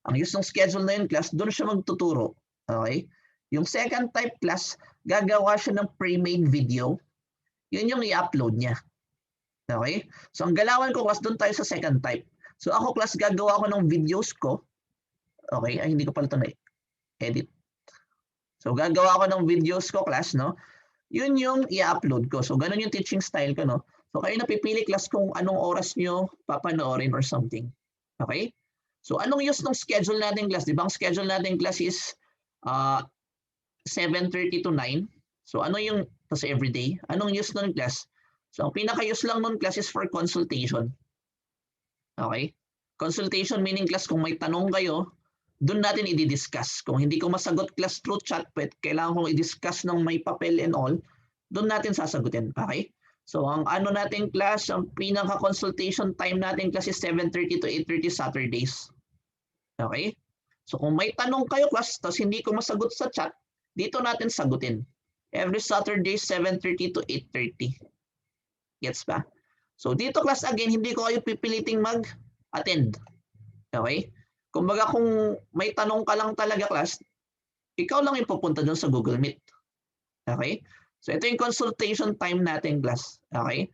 Speaker 1: Ang use ng schedule na yun class, doon siya magtuturo. Okay? Yung second type class, gagawa siya ng pre-made video. Yun yung i-upload niya. Okay? So ang galawan ko class, doon tayo sa second type. So ako class, gagawa ko ng videos ko. Okay? Ay, hindi ko pala ito na-edit. So gagawa ko ng videos ko class, no? Yun yung i-upload ko. So ganun yung teaching style ko, no? So kayo napipili class kung anong oras nyo papanoorin or something. Okay? So anong use ng schedule natin class? Di ba ang schedule natin class is 7:30 to 9. So ano yung, tas everyday, anong use nun class? So ang pinaka-use lang nun class is for consultation. Okay? Consultation meaning class kung may tanong kayo, doon natin i-discuss. Kung hindi ko masagot class through chat, but kailangan kong i-discuss ng may papel and all, doon natin sasagutin. Okay? So ang ano natin class, ang pinaka-consultation time natin class is 7:30 to 8:30 Saturdays. Okay? So kung may tanong kayo class, tapos hindi ko masagot sa chat, dito natin sagutin. Every Saturday, 7:30 to 8:30. Gets ba? So dito class again, hindi ko kayo pipiliting mag-attend. Okay? Kumbaga kung may tanong ka lang talaga class, ikaw lang yung pupunta doon sa Google Meet. Okay? So ito yung consultation time natin class. Okay?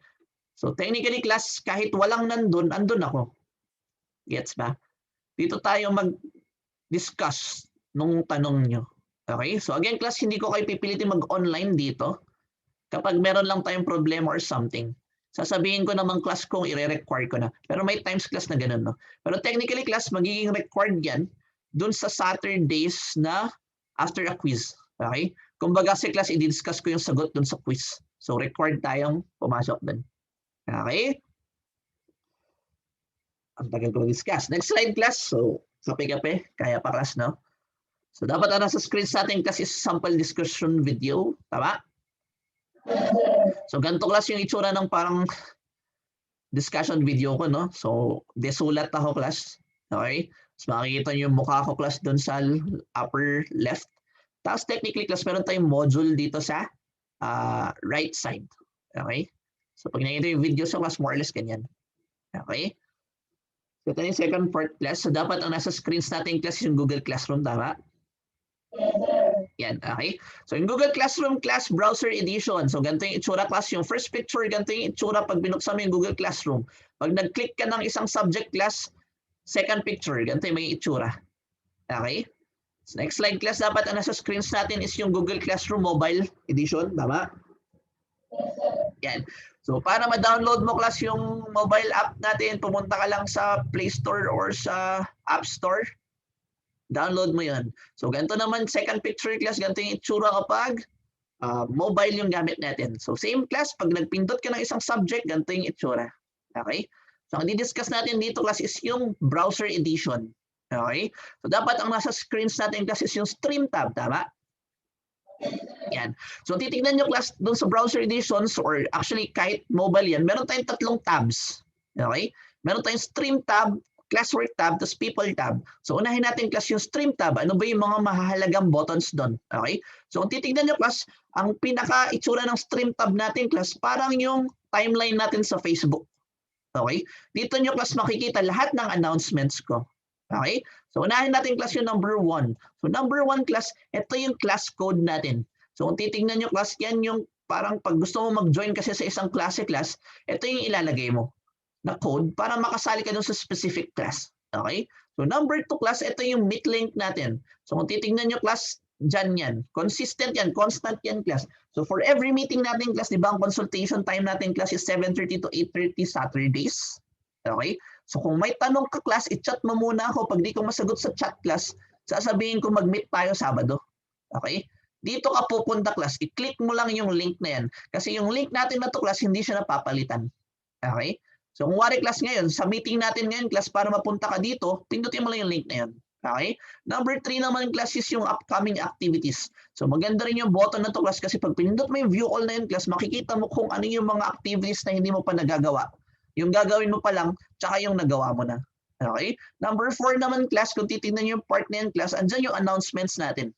Speaker 1: So technically class, kahit walang nandun, andun ako. Gets ba? Dito tayo mag-discuss nung tanong nyo. Okay? So again class, hindi ko kayo pipilitin mag-online dito kapag meron lang tayong problema or something. Sasabihin ko naman class kung i-require ko na. Pero may times class na ganun, no? Pero technically class, magiging required yan dun sa Saturdays na after a quiz. Okay? Kumbaga si class, i-discuss ko yung sagot dun sa quiz. So required tayong pumasok dun. Okay? Ang tagal ko discuss. Next slide class. So, kape-kape. Kaya pa class, no? So dapat ang nasa screen sa ating class is sample discussion video. Tama? So ganito class yung itsura ng parang discussion video ko, no? So desulat ako class. Okay? So makikita nyo yung mukha ko class doon sa upper left. Tapos technically class, meron tayong module dito sa right side. Okay? So pag nakita yung video sa class, more or less ganyan. Okay? So ito yung second part class. So dapat ang nasa screens natin class is yung Google Classroom, tama? Yan, okay? So yung Google Classroom class browser edition. So ganito yung itsura class. Yung first picture, ganito yung itsura pag binuksan mo yung Google Classroom. Pag nag-click ka ng isang subject class, second picture, ganito yung may itsura. Okay? So next slide class, dapat ang nasa screens natin is yung Google Classroom mobile edition. Tama? Yan. So para ma-download mo class yung mobile app natin, pumunta ka lang sa Play Store or sa App Store. Download mo yun. So ganito naman, second picture class, ganito yung itsura kapag mobile yung gamit natin. So same class, pag nagpindot ka ng isang subject, ganito yung itsura. Okay? So ang di-discuss natin dito class is yung browser edition. Okay? So dapat ang nasa screens natin class is yung stream tab, tama? Yan. So titignan nyo class doon sa browser editions or actually kahit mobile yan, meron tayong tatlong tabs. Okay? Meron tayong stream tab, classwork tab, tapos people tab. So unahin natin class yung stream tab. Ano ba yung mga mahahalagang buttons doon? Okay? So kung titignan nyo class, ang pinaka-itsura ng stream tab natin class, parang yung timeline natin sa Facebook. Okay? Dito nyo class makikita lahat ng announcements ko. Okay? So unahin natin class yung number 1. So number 1 class, ito yung class code natin. So kung titignan nyo class, yan yung parang pag gusto mo mag-join kasi sa isang klase class, ito yung ilalagay mo na code para makasali ka dun sa specific class. Okay? So number 2 class, ito yung meet link natin. So kung titignan nyo class, dyan yan. Consistent yan, constant yan class. So for every meeting natin class, di ba ang consultation time natin class is 7:30 to 8:30 Saturdays. Okay? So kung may tanong ka class, i-chat mo muna ako. Pag di ko masagot sa chat class, sasabihin ko mag-meet tayo Sabado. Okay? Dito ka pupunta class, i-click mo lang yung link na yan. Kasi yung link natin na to class, hindi siya napapalitan. Okay? So kung wari class ngayon, sa meeting natin ngayon class, para mapunta ka dito, pindutin mo lang yung link na yan. Okay? Number 3 naman class is yung upcoming activities. So maganda rin yung button na to class kasi pag pinindot mo yung view all na yun class, makikita mo kung ano yung mga activities na hindi mo pa nagagawa. Yung gagawin mo pa lang, tsaka yung nagawa mo na. Okay? Number 4 naman class, kung titignan yung part na yan class, andyan yung announcements natin.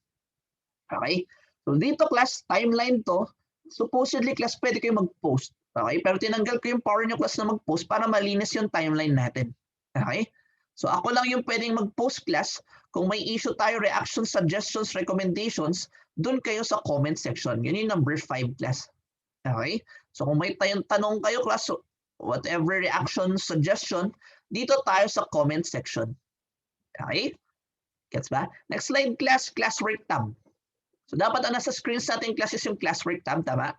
Speaker 1: Okay? So dito class, timeline to, supposedly class, pwede kayo mag-post. Okay? Pero tinanggal ko yung power nyo class na mag-post para malinis yung timeline natin. Okay? So ako lang yung pwedeng mag-post class. Kung may issue tayo, reactions, suggestions, recommendations, dun kayo sa comment section. Yun yung number 5 class. Okay? So kung may tanong kayo class, whatever reaction, suggestion, dito tayo sa comment section. Okay? Gets ba? Next slide class, classwork tab. So dapat ang nasa screens natin class is yung classwork tab, tama?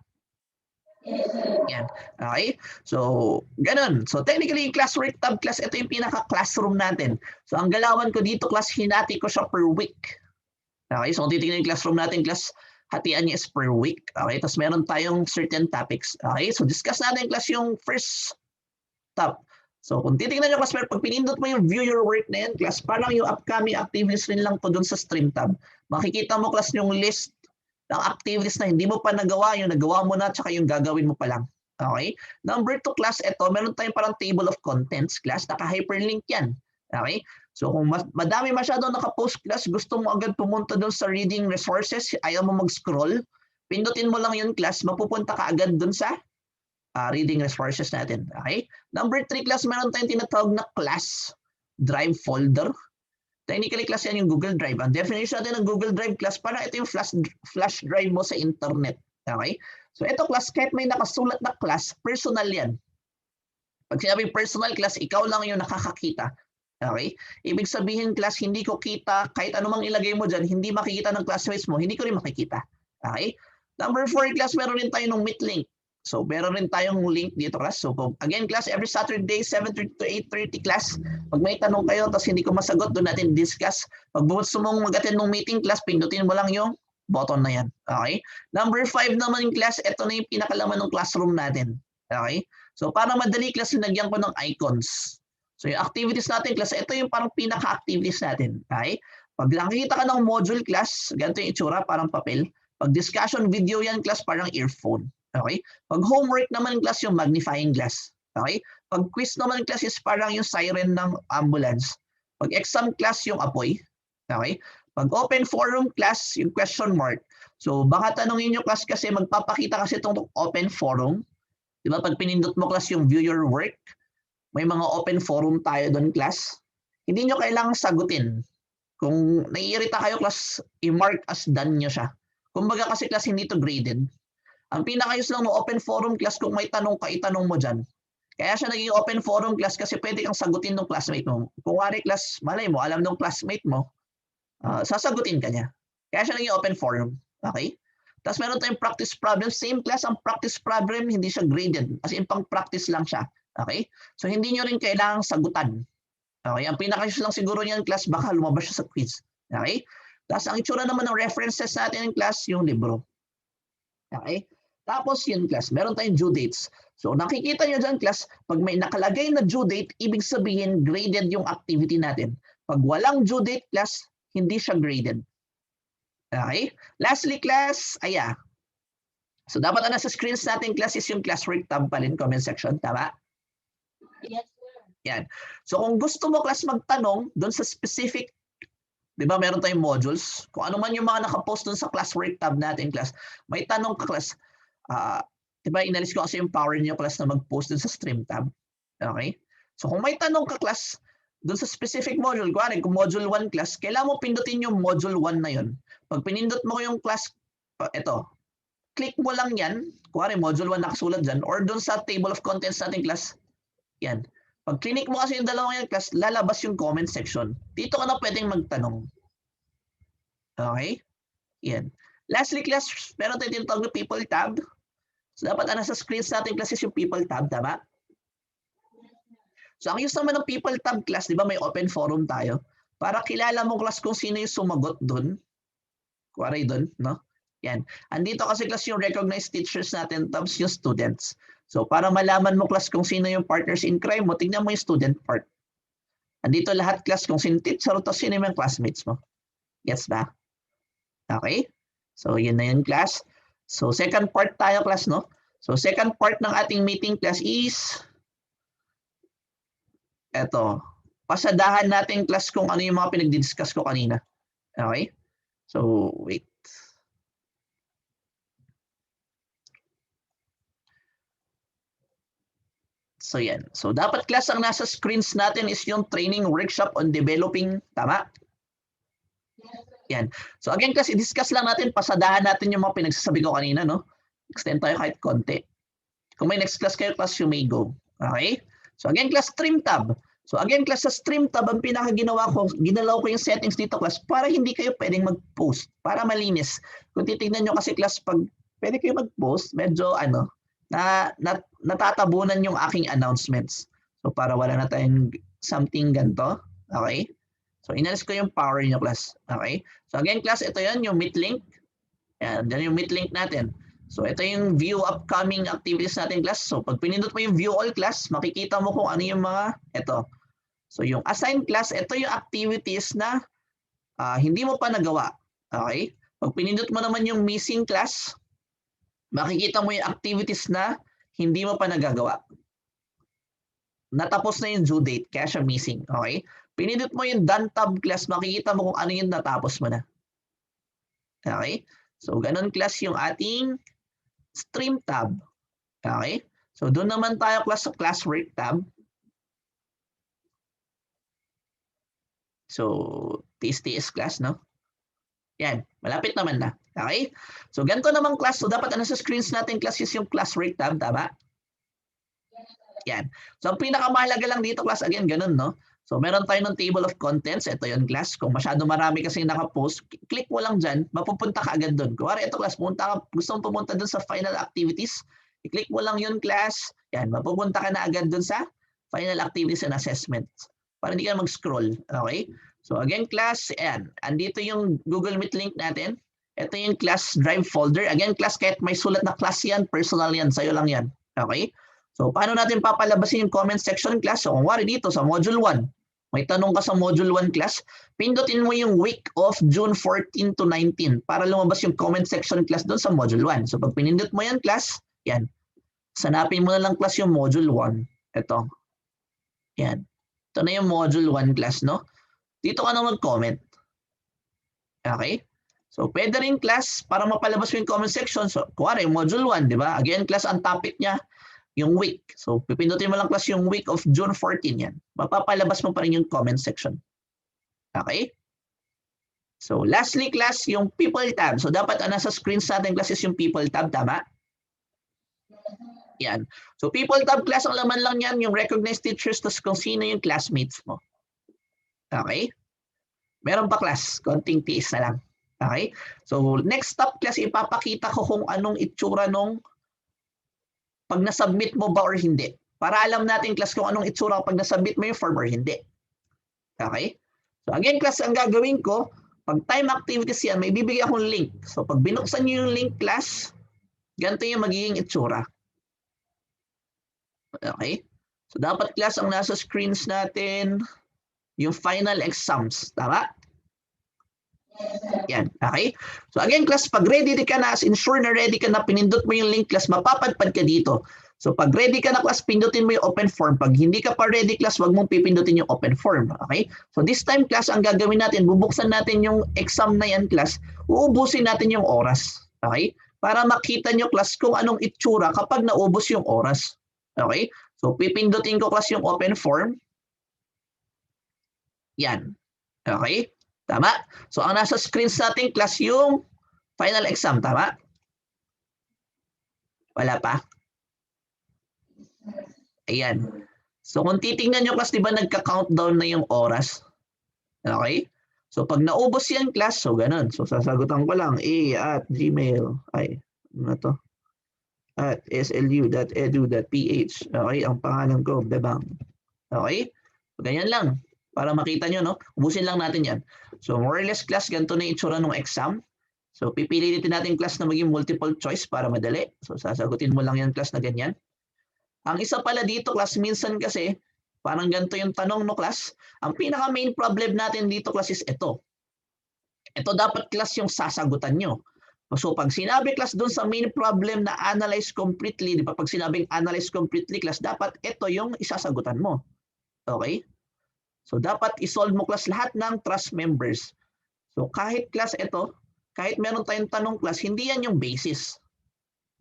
Speaker 1: Yan. Okay? So, ganun. So, technically, yung classwork tab class, ito yung pinaka-classroom natin. So, ang galawan ko dito class, hinati ko siya per week. Okay? So, kung titignan yung classroom natin class, hatian niya is per week. Okay? Tapos, meron tayong certain topics. Okay? So, discuss natin class yung first tab. So, kung titignan nyo class, pag pinindot mo yung view your work na yan class, parang yung upcoming activities rin lang po dun sa stream tab. Makikita mo class yung list ng activities na hindi mo pa nagawa, yung nagawa mo na, tsaka yung gagawin mo pa lang. Okay? Number 2 class, ito, meron tayong parang table of contents class, naka-hyperlink yan. Okay? So kung madami masyado naka-post class, gusto mo agad pumunta doon sa reading resources, ayaw mo mag-scroll, pindutin mo lang yun class, mapupunta ka agad doon sa reading resources natin. Okay? Number 3 class, meron tayong tinatawag na class drive folder. Technically class yan yung Google Drive. Ang definition natin ng Google Drive class, para ito yung flash drive mo sa internet. Okay? So ito class, kahit may nakasulat na class, personal yan. Pag sinabing personal class, ikaw lang yung nakakakita. Okay? Ibig sabihin class, hindi ko kita, kahit anumang ilagay mo dyan, hindi makikita ng classmates mo, hindi ko rin makikita. Okay? Number 4 class, meron rin tayo ng meet link. So, meron rin tayong link dito class. So, again class, every Saturday, 7:30 to 8:30 class. Pag may tanong kayo, tapos hindi ko masagot, doon natin discuss. Pag gusto mong mag-attend ng meeting class, pindutin mo lang yung button na yan. Okay? Number 5 naman yung class, ito na yung pinakalaman ng classroom natin. Okay? So, para madali class, sinagyan ko ng icons. So, yung activities natin class, ito yung parang pinaka-activities natin. Okay? Pag nakikita ka ng module class, ganito yung itsura, parang papel. Pag discussion video yan class, parang earphone. Okay? Pag homework naman class, yung magnifying glass. Okay? Pag quiz naman class is parang yung siren ng ambulance. Pag exam class, yung apoy. Okay? Pag open forum class, yung question mark. So baka tanongin nyo class kasi magpapakita kasi itong open forum. Diba? Pag pinindot mo class yung view your work, may mga open forum tayo doon class. Hindi nyo kailangang sagutin. Kung naiirita kayo class, i-mark as done nyo siya. Kumbaga kasi class hindi to graded. Ang pinakayos lang ng open forum class, kung may tanong ka, itanong mo dyan. Kaya siya naging open forum class kasi pwede kang sagutin ng classmate mo. Kung wari class, malay mo, alam ng classmate mo, sasagutin ka niya. Kaya siya naging open forum. Okay? Tapos meron tayong practice problem. Same class, ang practice problem, hindi siya graded. As in, pang practice lang siya. Okay? So hindi nyo rin kailangang sagutan. Okay? Ang pinakayos lang siguro niyan class, baka lumabas siya sa quiz. Okay? Tapos ang itsura naman ng references natin in class, yung libro. Okay? Tapos yun class, meron tayong due dates. So nakikita nyo dyan class, pag may nakalagay na due date, ibig sabihin graded yung activity natin. Pag walang due date class, hindi siya graded. Okay? Lastly class, So dapat na nasa screens natin class is yung classwork tab pa rin, comment section, tama?
Speaker 2: Yes, sir.
Speaker 1: Yan. So kung gusto mo class magtanong doon sa specific, di ba meron tayong modules, kung ano man yung mga nakapost doon sa classwork tab natin class, may tanong ka class, di ba inalis ko kasi yung power niyo class na mag-post doon sa stream tab. Okay? So kung may tanong ka class doon sa specific module, kung module 1 class, kailangan mo pindutin yung module 1 na yun. Pag pinindot mo yung class, ito, click mo lang yan, module 1 nakasulat dyan, or doon sa table of contents natin class, yan. Pag click mo kasi yung dalawang yan class, lalabas yung comment section. Dito ka na pwedeng magtanong. Okay? Yan. Lastly class, meron tayong tinatawag na people tab. So dapat sa screens natin class is yung people tab, tama? So ang use naman ng people tab class, di ba may open forum tayo? Para kilala mo class kung sino yung sumagot doon. Doon, no? Yan. Andito kasi class yung recognized teachers natin, tabs yung students. So para malaman mo class kung sino yung partners in crime mo, tingnan mo yung student part. Andito lahat class kung sino teacher, tapos sino yung classmates mo. Gets ba? Okay? So yun na yun class. So second part tayo class, no? So second part ng ating meeting class is eto. Pasadahan natin class kung ano yung mga pinag-discuss ko kanina. Okay? So wait. So yan. So dapat class ang nasa screens natin is yung training workshop on developing, tama? Yan. So again class, i-discuss lang natin, pasadahan natin yung mga pinagsasabi ko kanina, no? Extend tayo kahit konti. Kung may next class kayo, class, you may go. Okay? So again class, stream tab. So again class, sa stream tab, ang pinakaginawa ko, ginalaw ko yung settings dito class para hindi kayo pwedeng mag-post, para malinis. Kung titignan nyo kasi class, pag pwede kayo mag-post, medyo natatabunan yung aking announcements. So para wala na tayong something ganito. Okay? So inalis ko yung power nyo class. Okay? So again class, ito yan, yung meet link. Yan, yan yung meet link natin. So ito yung view upcoming activities natin class. So pag pinindot mo yung view all class, makikita mo kung ano yung mga, ito. So yung assign class, ito yung activities na hindi mo pa nagawa. Okay? Pag pinindot mo naman yung missing class, makikita mo yung activities na hindi mo pa nagagawa. Natapos na yung due date, kaya siya missing. Okay? Pinindot mo yung done tab class, makikita mo kung ano yung natapos mo na. Okay? So ganun class yung ating stream tab. Okay? So doon naman tayo class sa classwork tab. So TS class, no? Yan, malapit naman na. Okay? So ganito naman class. So dapat sa screens natin class is yung classwork tab, tama? Yan. So ang pinakamahalaga lang dito class, again, ganun, no? So meron tayo ng table of contents. Ito yung class. Kung masyado marami kasi nakapost, click mo lang dyan, mapupunta ka agad doon. Kung ito class, gusto mong pumunta doon sa final activities, i-click mo lang yun class. Yan, mapupunta ka na agad doon sa final activities and assessments. Para hindi ka mag-scroll. Okay? So again class, ayan. Andito yung Google Meet link natin. Ito yung class drive folder. Again class, kahit may sulat na class yan, personal yan, sa'yo lang yan. Okay? So paano natin papalabasin yung comment section class? So kung wari dito sa module 1, may tanong ka sa module 1 class, pindutin mo yung week of June 14 to 19 para lumabas yung comment section class doon sa module 1. So pag pinindot mo yan class, yan. Sanapin mo na lang class yung module 1. Ito. Yan. Ito na yung module 1 class, no? Dito ka na mag-comment. Okay? So pwede rin class para mapalabas mo yung comment section. So kuwari, module 1, di ba? Again class, ang topic niya, yung week. So, pipindutin mo lang class yung week of June 14 yan. Mapapalabas mo pa rin yung comment section. Okay? So, lastly class, yung people tab. So, dapat nasa screens natin class is yung people tab, tama? Yan. So, people tab class, ang laman lang yan, yung recognized teachers, tas kung sino yung classmates mo. Okay? Meron pa class, konting tiis na lang. Okay? So, next step class, ipapakita ko kung anong itsura nung pag nasubmit mo ba or hindi. Para alam natin class kung anong itsura pag nasubmit mo yung form or hindi. Okay? So again class, ang gagawin ko, pag time activities yan, may bibigay akong link. So pag binuksan nyo yung link class, ganito yung magiging itsura. Okay? So dapat class ang nasa screens natin, yung final exams. Tama? Yan. Okay? So again class, pag ready ka na, as ensure na ready ka na, pinindot mo yung link class, mapapadpad ka dito. So pag ready ka na class, pindutin mo yung open form. Pag hindi ka pa ready class, wag mong pipindutin yung open form. Okay? So this time class, ang gagawin natin, bubuksan natin yung exam na yan class, uubusin natin yung oras. Okay? Para makita nyo class kung anong itsura kapag naubos yung oras. Okay? So pipindutin ko class yung open form. Yan. Okay? Tama? So ang nasa screens natin class yung final exam. Tama? Wala pa? Ayan. So kung titingnan nyo class, di ba nagka-countdown na yung oras? Okay? So pag naubos yan class, so ganun. So sasagutan ko lang a@gmail. Ay, ano to? At slu.edu.ph. Okay? Ang pangalan ko, Bebang. Okay? So, ganyan lang. Para makita nyo, no? Ubusin lang natin yan. So more or less class, ganito na yung itsura ng exam. So pipilitin natin class na maging multiple choice para madali. So sasagutin mo lang yan class na ganyan. Ang isa pala dito class, minsan kasi parang ganito yung tanong no class. Ang pinaka main problem natin dito class is ito. Ito dapat class yung sasagutan nyo. So pag sinabi class doon sa main problem na analyze completely, di ba? Pag sinabing analyze completely class, dapat ito yung isasagutan mo. Okay? So dapat isolve mo class lahat ng trust members. So kahit class ito, kahit meron tayong tanong class, hindi yan yung basis.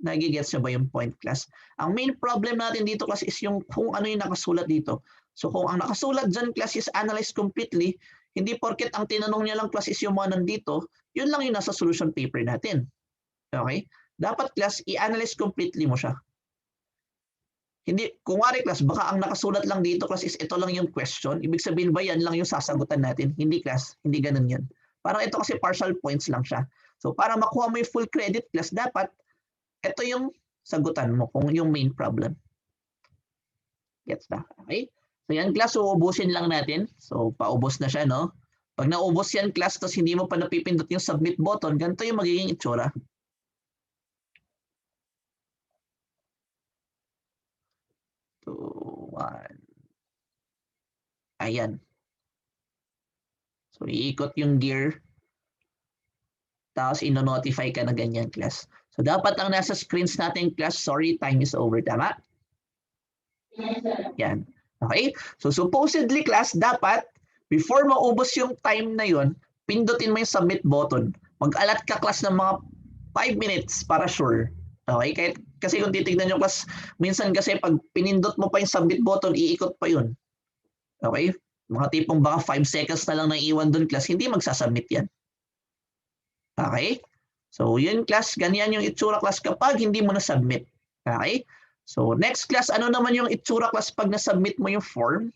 Speaker 1: Nagigets nyo ba yung point class? Ang main problem natin dito class is yung kung ano yung nakasulat dito. So kung ang nakasulat dyan class is analyzed completely, hindi porket ang tinanong niya lang class is yung mga nandito, yun lang yung nasa solution paper natin. Okay? Dapat class, i-analyze completely mo siya. Hindi, kung wari class, baka ang nakasulat lang dito class is ito lang yung question. Ibig sabihin ba yan lang yung sasagutan natin? Hindi class, hindi ganun yan. Parang ito kasi partial points lang siya. So para makuha mo yung full credit class, dapat ito yung sagutan mo kung yung main problem. Gets ba? Okay? So yan class, uubusin lang natin. So paubos na siya, no? Pag naubos yan class, tapos hindi mo pa napipindot yung submit button, ganito yung magiging itsura. 2, 1. Ayan. So iikot yung gear. Tapos ino-notify ka na ganyan class. So dapat ang nasa screens natin class, sorry, time is over. Tama? Yan. Okay? So supposedly class, dapat before maubos yung time na yun, pindutin mo yung submit button. Mag-alat ka class ng mga 5 minutes para sure. Okay? Kasi kung titignan nyo class, minsan kasi pag pinindot mo pa yung submit button, iikot pa yun. Okay? Mga tipong baka 5 seconds na lang nang iwan dun class, hindi magsasubmit yan. Okay? So, yun class, ganyan yung itsura class kapag hindi mo na-submit. Okay? So, next class, ano naman yung itsura class pag na-submit mo yung form?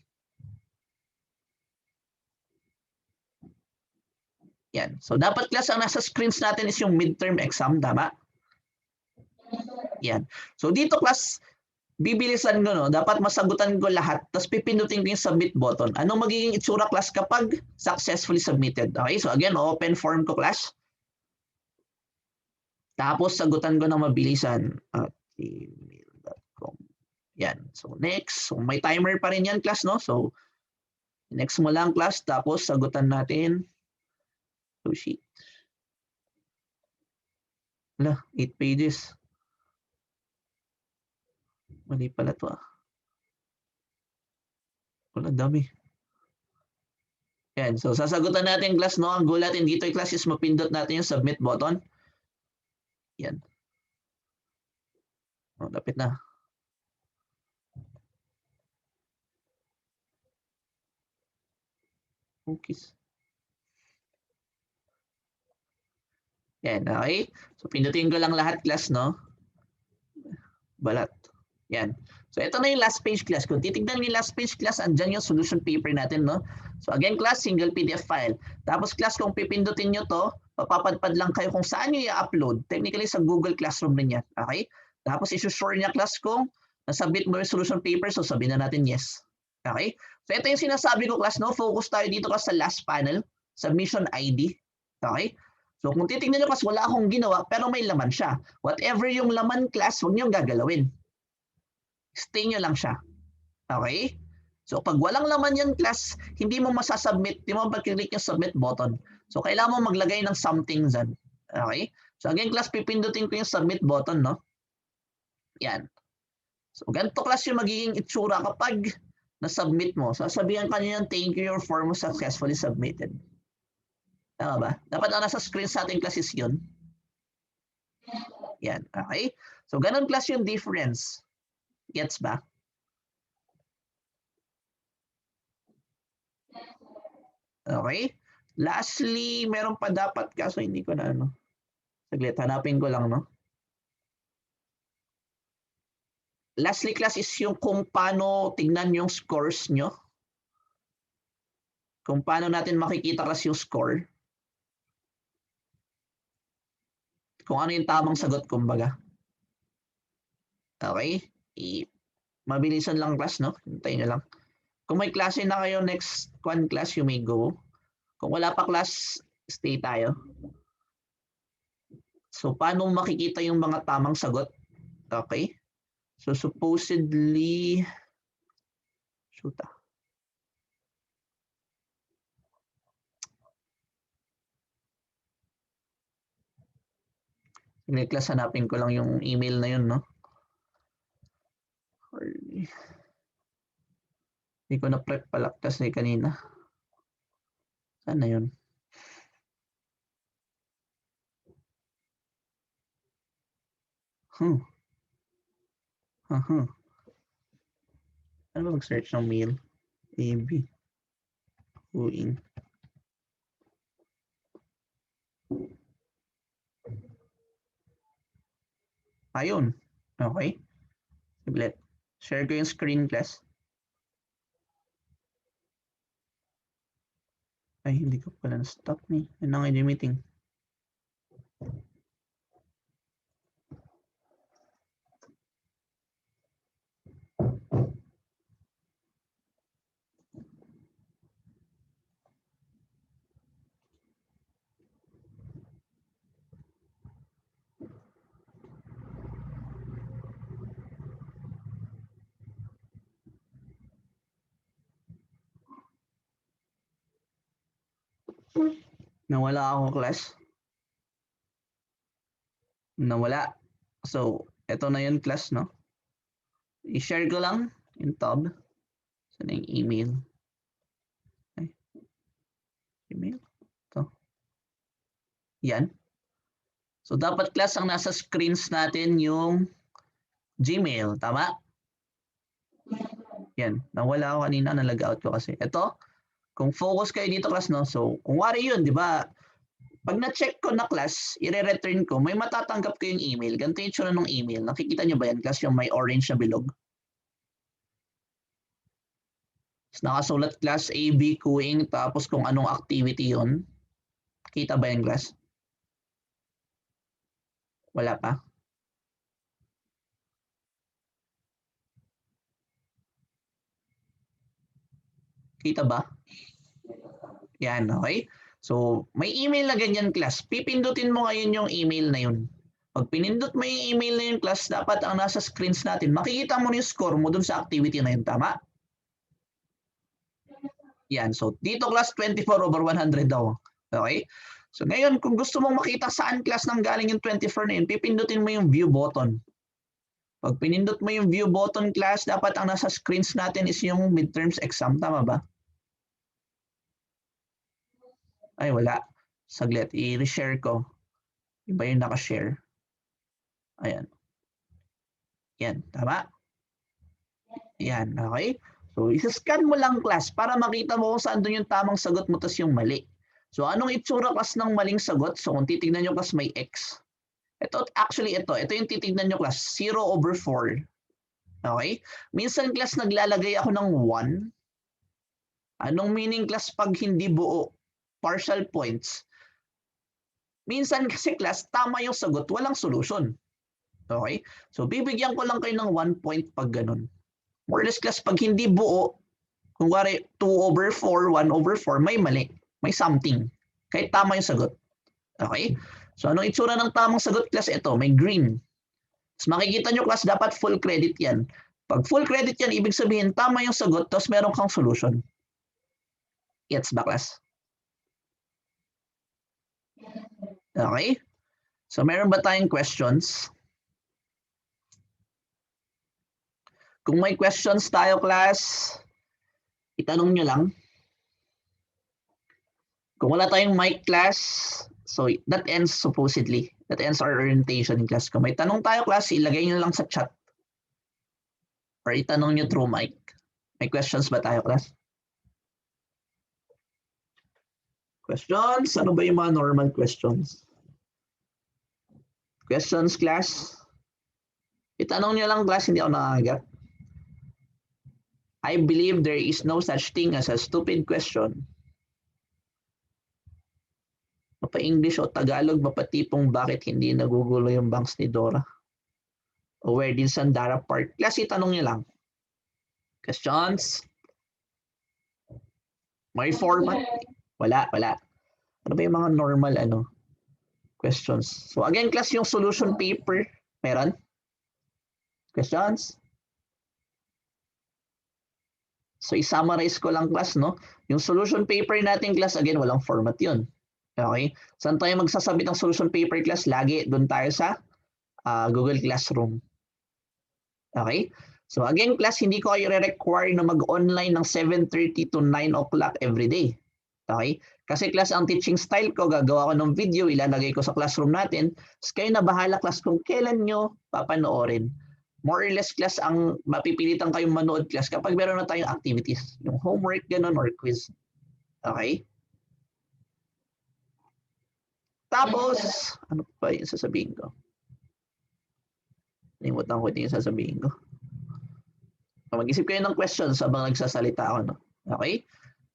Speaker 1: Yan. So, dapat class, ang nasa screens natin is yung midterm exam, tama? Yan. So, dito class, bibilisan ko, no? Dapat masagutan ko lahat, tapos pipindutin ko yung submit button. Anong magiging itsura class kapag successfully submitted? Okay? So, again, open form ko class. Tapos sagutan ko ng mabilisan at gmail.com. Yan. So next, so may timer pa rin yan class, no? So next mo lang class, tapos sagutan natin. So sheet. Wala, 8 pages. Mali pala to ah. Wala, dami. Yan. So sasagutan natin class, no? Ang goal natin dito yung class is mapindot natin yung submit button. Yan. Oh, lapit na. Cookies. Yan, okay? So pindutin ko lang lahat class, no? Balat. Yan. So ito na yung last page class. Kung titignan yung last page class, andyan yung solution paper natin, no? So again class, single PDF file. Tapos class, kung pipindutin nyo to, papapadpad lang kayo kung saan nyo i-upload. Technically sa Google Classroom rin yan. Okay? Tapos isusure niya class kung nasubmit mo yung solution paper, so sabihin na natin yes. Okay? So ito yung sinasabi ko class, no? Focus tayo dito class sa last panel, submission ID. Okay? So kung titignan nyo class, wala akong ginawa, pero may laman siya. Whatever yung laman class, huwag nyo gagalawin. Stay nyo lang siya. Okay? So pag walang laman yan class, hindi mo masasubmit, hindi mo pag-click yung submit button. So kailangan mo maglagay ng something dyan. Okay? So again class, pipindutin ko yung submit button, no? Yan. So, ganito class yung magiging itsura kapag na-submit mo. Sasabihan ka niya, thank you, your form was successfully submitted. Tama ba? Dapat ang nasa screen sa ating class is yun. Yan, okay? So, ganun class yung difference. Gets ba? Okay? Lastly, meron pa dapat kaso hindi ko na ano. Saglit, hanapin ko lang, no? Lastly class is yung kung paano tignan yung scores nyo. Kung paano natin makikita class yung score. Kung ano yung tamang sagot, kumbaga. Okay? Mabilisan lang class, no? Hintayin nyo lang. Kung may klase na kayo next one class, you may go. Kung wala pa class, stay tayo. So, paano makikita yung mga tamang sagot? Okay? So, supposedly, shoot ah. Sige, class, hanapin ko lang yung email na yun, no? Hindi ko na-prep pala kasi kanina. Saan na yun? Ano ba mag-search ng mail? AB. Uing. Ayun. Okay. Saglit. Share ko yung screen, class. Ay, hindi ko pala na-stop ni. Yun na nga yung meeting. Nawala ako, class. Nawala. So, eto na yun, class, no? I-share ko lang yung tab. Saan yung email? Ay. Email? Ito. Yan. So, dapat, class, ang nasa screens natin yung Gmail. Tama? Yan. Nawala ako kanina. Nalag out ko kasi. Ito. Kung focus kayo dito, class, no? So, kung wari yun, di ba? Pag na-check ko na class, i-return ko, may matatanggap ko yung email. Ganito yung tsura ng email. Nakikita nyo ba yan, class? Yung may orange na bilog. Nakasulat class AB queuing, tapos kung anong activity yon. Kita ba yan, class? Wala pa? Kita ba? Yan, okay? So, may email na ganyan, class. Pipindutin mo ngayon yung email na yun. Pag pinindot mo yung email na yun, class, dapat ang nasa screens natin, makikita mo na yung score mo dun sa activity na yun. Tama? Yan. So, dito, class, 24/100 daw. Okay? So, ngayon, kung gusto mong makita saan, class, nang galing yung 24 na yun, pipindutin mo yung view button. Pag pinindot mo yung view button, class, dapat ang nasa screens natin is yung midterms exam. Tama ba? Ay, wala. Saglit. I-reshare ko. Iba yung nakashare. Ayan. Yan. Tama? Yan. Okay? So, isa-scan mo lang, class, para makita mo kung saan doon yung tamang sagot mo tas yung mali. So, anong itsura, class, ng maling sagot? So, kung titignan nyo, class, may X. Ito, actually, ito yung titignan nyo, class. 0/4. Okay? Minsan, class, naglalagay ako ng 1. Anong meaning, class, pag hindi buo? Partial points. Minsan kasi, class, tama yung sagot, walang solution. Okay? So, bibigyan ko lang kayo ng 1 point pag ganun. More or less, class, pag hindi buo, kung wari 2/4, 1/4, may mali. May something. Kahit tama yung sagot. Okay? So, anong itsura ng tamang sagot, class? Ito, may green. So, makikita nyo, class, dapat full credit yan. Pag full credit yan, ibig sabihin, tama yung sagot, tapos meron kang solution. Gets ba, class? Okay? So, meron ba tayong questions? Kung may questions tayo, class, itanong nyo lang. Kung wala tayong mic, class, so that ends supposedly. That ends our orientation in class. Kung may tanong tayo, class, ilagay nyo lang sa chat. Or itanong nyo through mic. May questions ba tayo, class? Questions? Ano ba yung mga normal questions? Questions, class? Itanong nyo lang, class, hindi ako nakagat. I believe there is no such thing as a stupid question. Mapa-English o Tagalog, mapatipong bakit hindi nagugulo yung banks ni Dora? O where did Sandara park? Class, itanong nyo lang. Questions? May format? Wala. Ano ba yung mga normal questions? So again, class, yung solution paper, meron? Questions? So i-summarize ko lang, class, no? Yung solution paper natin, class, again, walang format yun. Okay? Saan tayo magsasabit ng solution paper, class? Lagi doon tayo sa Google Classroom. Okay? So again, class, hindi ko kayo re-require na mag-online ng 7:30 to 9 o'clock every day. Okay? Kasi, class, ang teaching style ko, gagawa ko ng video, ilalagay ko sa classroom natin. So, kayo na bahala, class, kung kailan nyo papanoorin. More or less, class, ang mapipilitan kayong manood, class, kapag meron na tayong activities. Yung homework, ganun, or quiz. Okay? Tapos, ano pa yung sasabihin ko? Nalimutan ko yung sasabihin ko. Mag-isip kayo ng questions habang nagsasalita ako. No? Okay?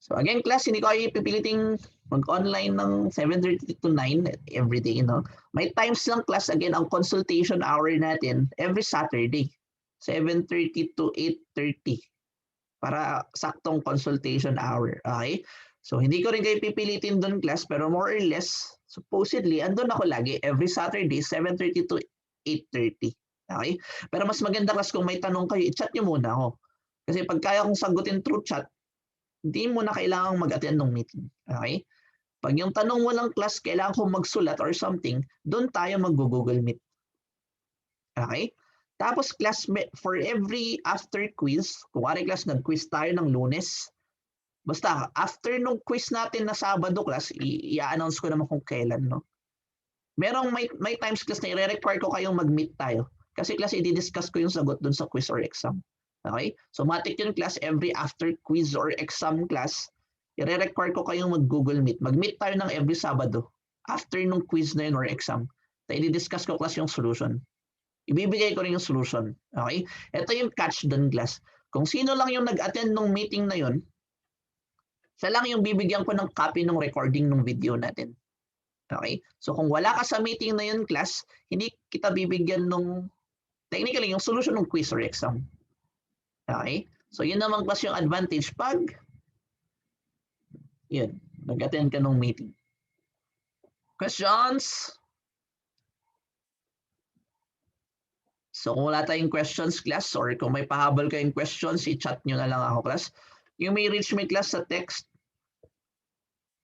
Speaker 1: So again, class, hindi ko kayo pipiliting mag-online ng 7:30 to 9 every day. No? May times lang, class, again, ang consultation hour natin every Saturday. 7:30 to 8:30 para saktong consultation hour. Okay? So hindi ko rin kayo pipilitin doon, class, pero more or less, supposedly, andun ako lagi every Saturday, 7:30 to 8:30. Okay? Pero mas maganda, class, kung may tanong kayo, i-chat nyo muna ako. Kasi pag kaya kong sagutin through chat, hindi mo na kailangang mag-attend ng meeting. Okay? Pag yung tanong mo lang, class, kailangan kong magsulat or something, doon tayo mag-Google Meet. Okay? Tapos, class, for every after quiz, kung wari, class, nag-quiz tayo ng Lunes, basta, after nung quiz natin na Sabado, class, i-announce ko naman kung kailan, no? May times, class, na i-require ko kayong mag-meet tayo. Kasi, class, i-discuss ko yung sagot dun sa quiz or exam. Okay? So, matik yun, class, every after quiz or exam, class, i-require ko kayong mag-Google Meet. Mag-meet tayo ng every Sabado. After nung quiz na yun or exam, i-discuss ko, class, yung solution. Ibibigay ko rin yung solution. Okay? Ito yung catch dun, class. Kung sino lang yung nag-attend ng meeting na yun, siya lang yung bibigyan ko ng copy ng recording ng video natin. Okay? So kung wala ka sa meeting na yun, class, hindi kita bibigyan ng technically yung solution ng quiz or exam. Okay? So yun naman, class, yung advantage pag yun, nag-attend ka ng meeting. Questions? So kung wala tayong questions, class, or kung may pahabol kayong questions, i-chat nyo na lang ako, class. You may reach me, class, sa text,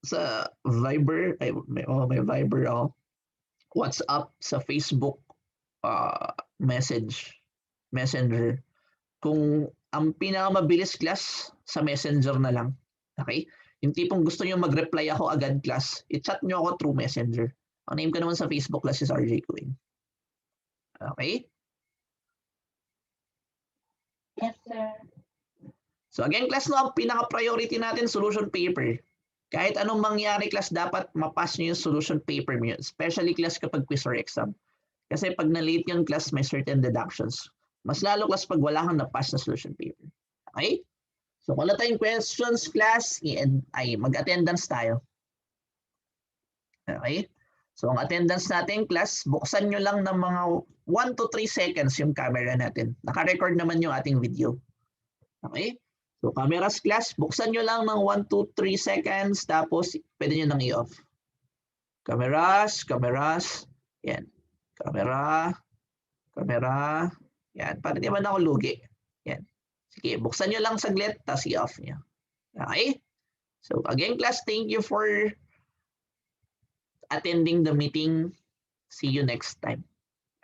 Speaker 1: sa Viber, may Viber ako. WhatsApp, sa Facebook, Messenger. Kung ang pinakamabilis, class, sa Messenger na lang. Okay? Yung tipong gusto nyo mag-reply ako agad, class, i-chat nyo ako through Messenger. Ang name ko naman sa Facebook, class, is RJ Queen. Okay?
Speaker 2: Yes, sir.
Speaker 1: So again, class, no, ang pinaka-priority natin, solution paper. Kahit anong mangyari, class, dapat mapass nyo yung solution paper nyo. Especially, class, kapag quiz or exam. Kasi pag na-late yun, class, may certain deductions. Mas lalo, class, pag wala kang na-pass na solution paper. Okay? So kung wala tayong questions, class, mag-attendance tayo. Okay? So ang attendance natin, class, buksan nyo lang ng mga 1 to 3 seconds yung camera natin. Naka-record naman yung ating video. Okay? So cameras, class, buksan nyo lang ng 1 to 3 seconds, tapos pwede nyo nang i-off. Cameras. Yan. Camera. Yan. Para di man ako lugi. Yan. Sige, buksan nyo lang saglit, tapos i-off nyo. Okay? So again, class, thank you for attending the meeting. See you next time.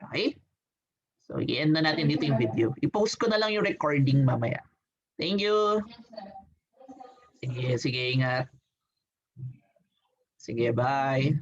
Speaker 1: Okay? So, i-end na natin dito yung video. I-post ko na lang yung recording mamaya. Thank you.
Speaker 2: Yes, sir.
Speaker 1: Sige, ingat. Sige, bye.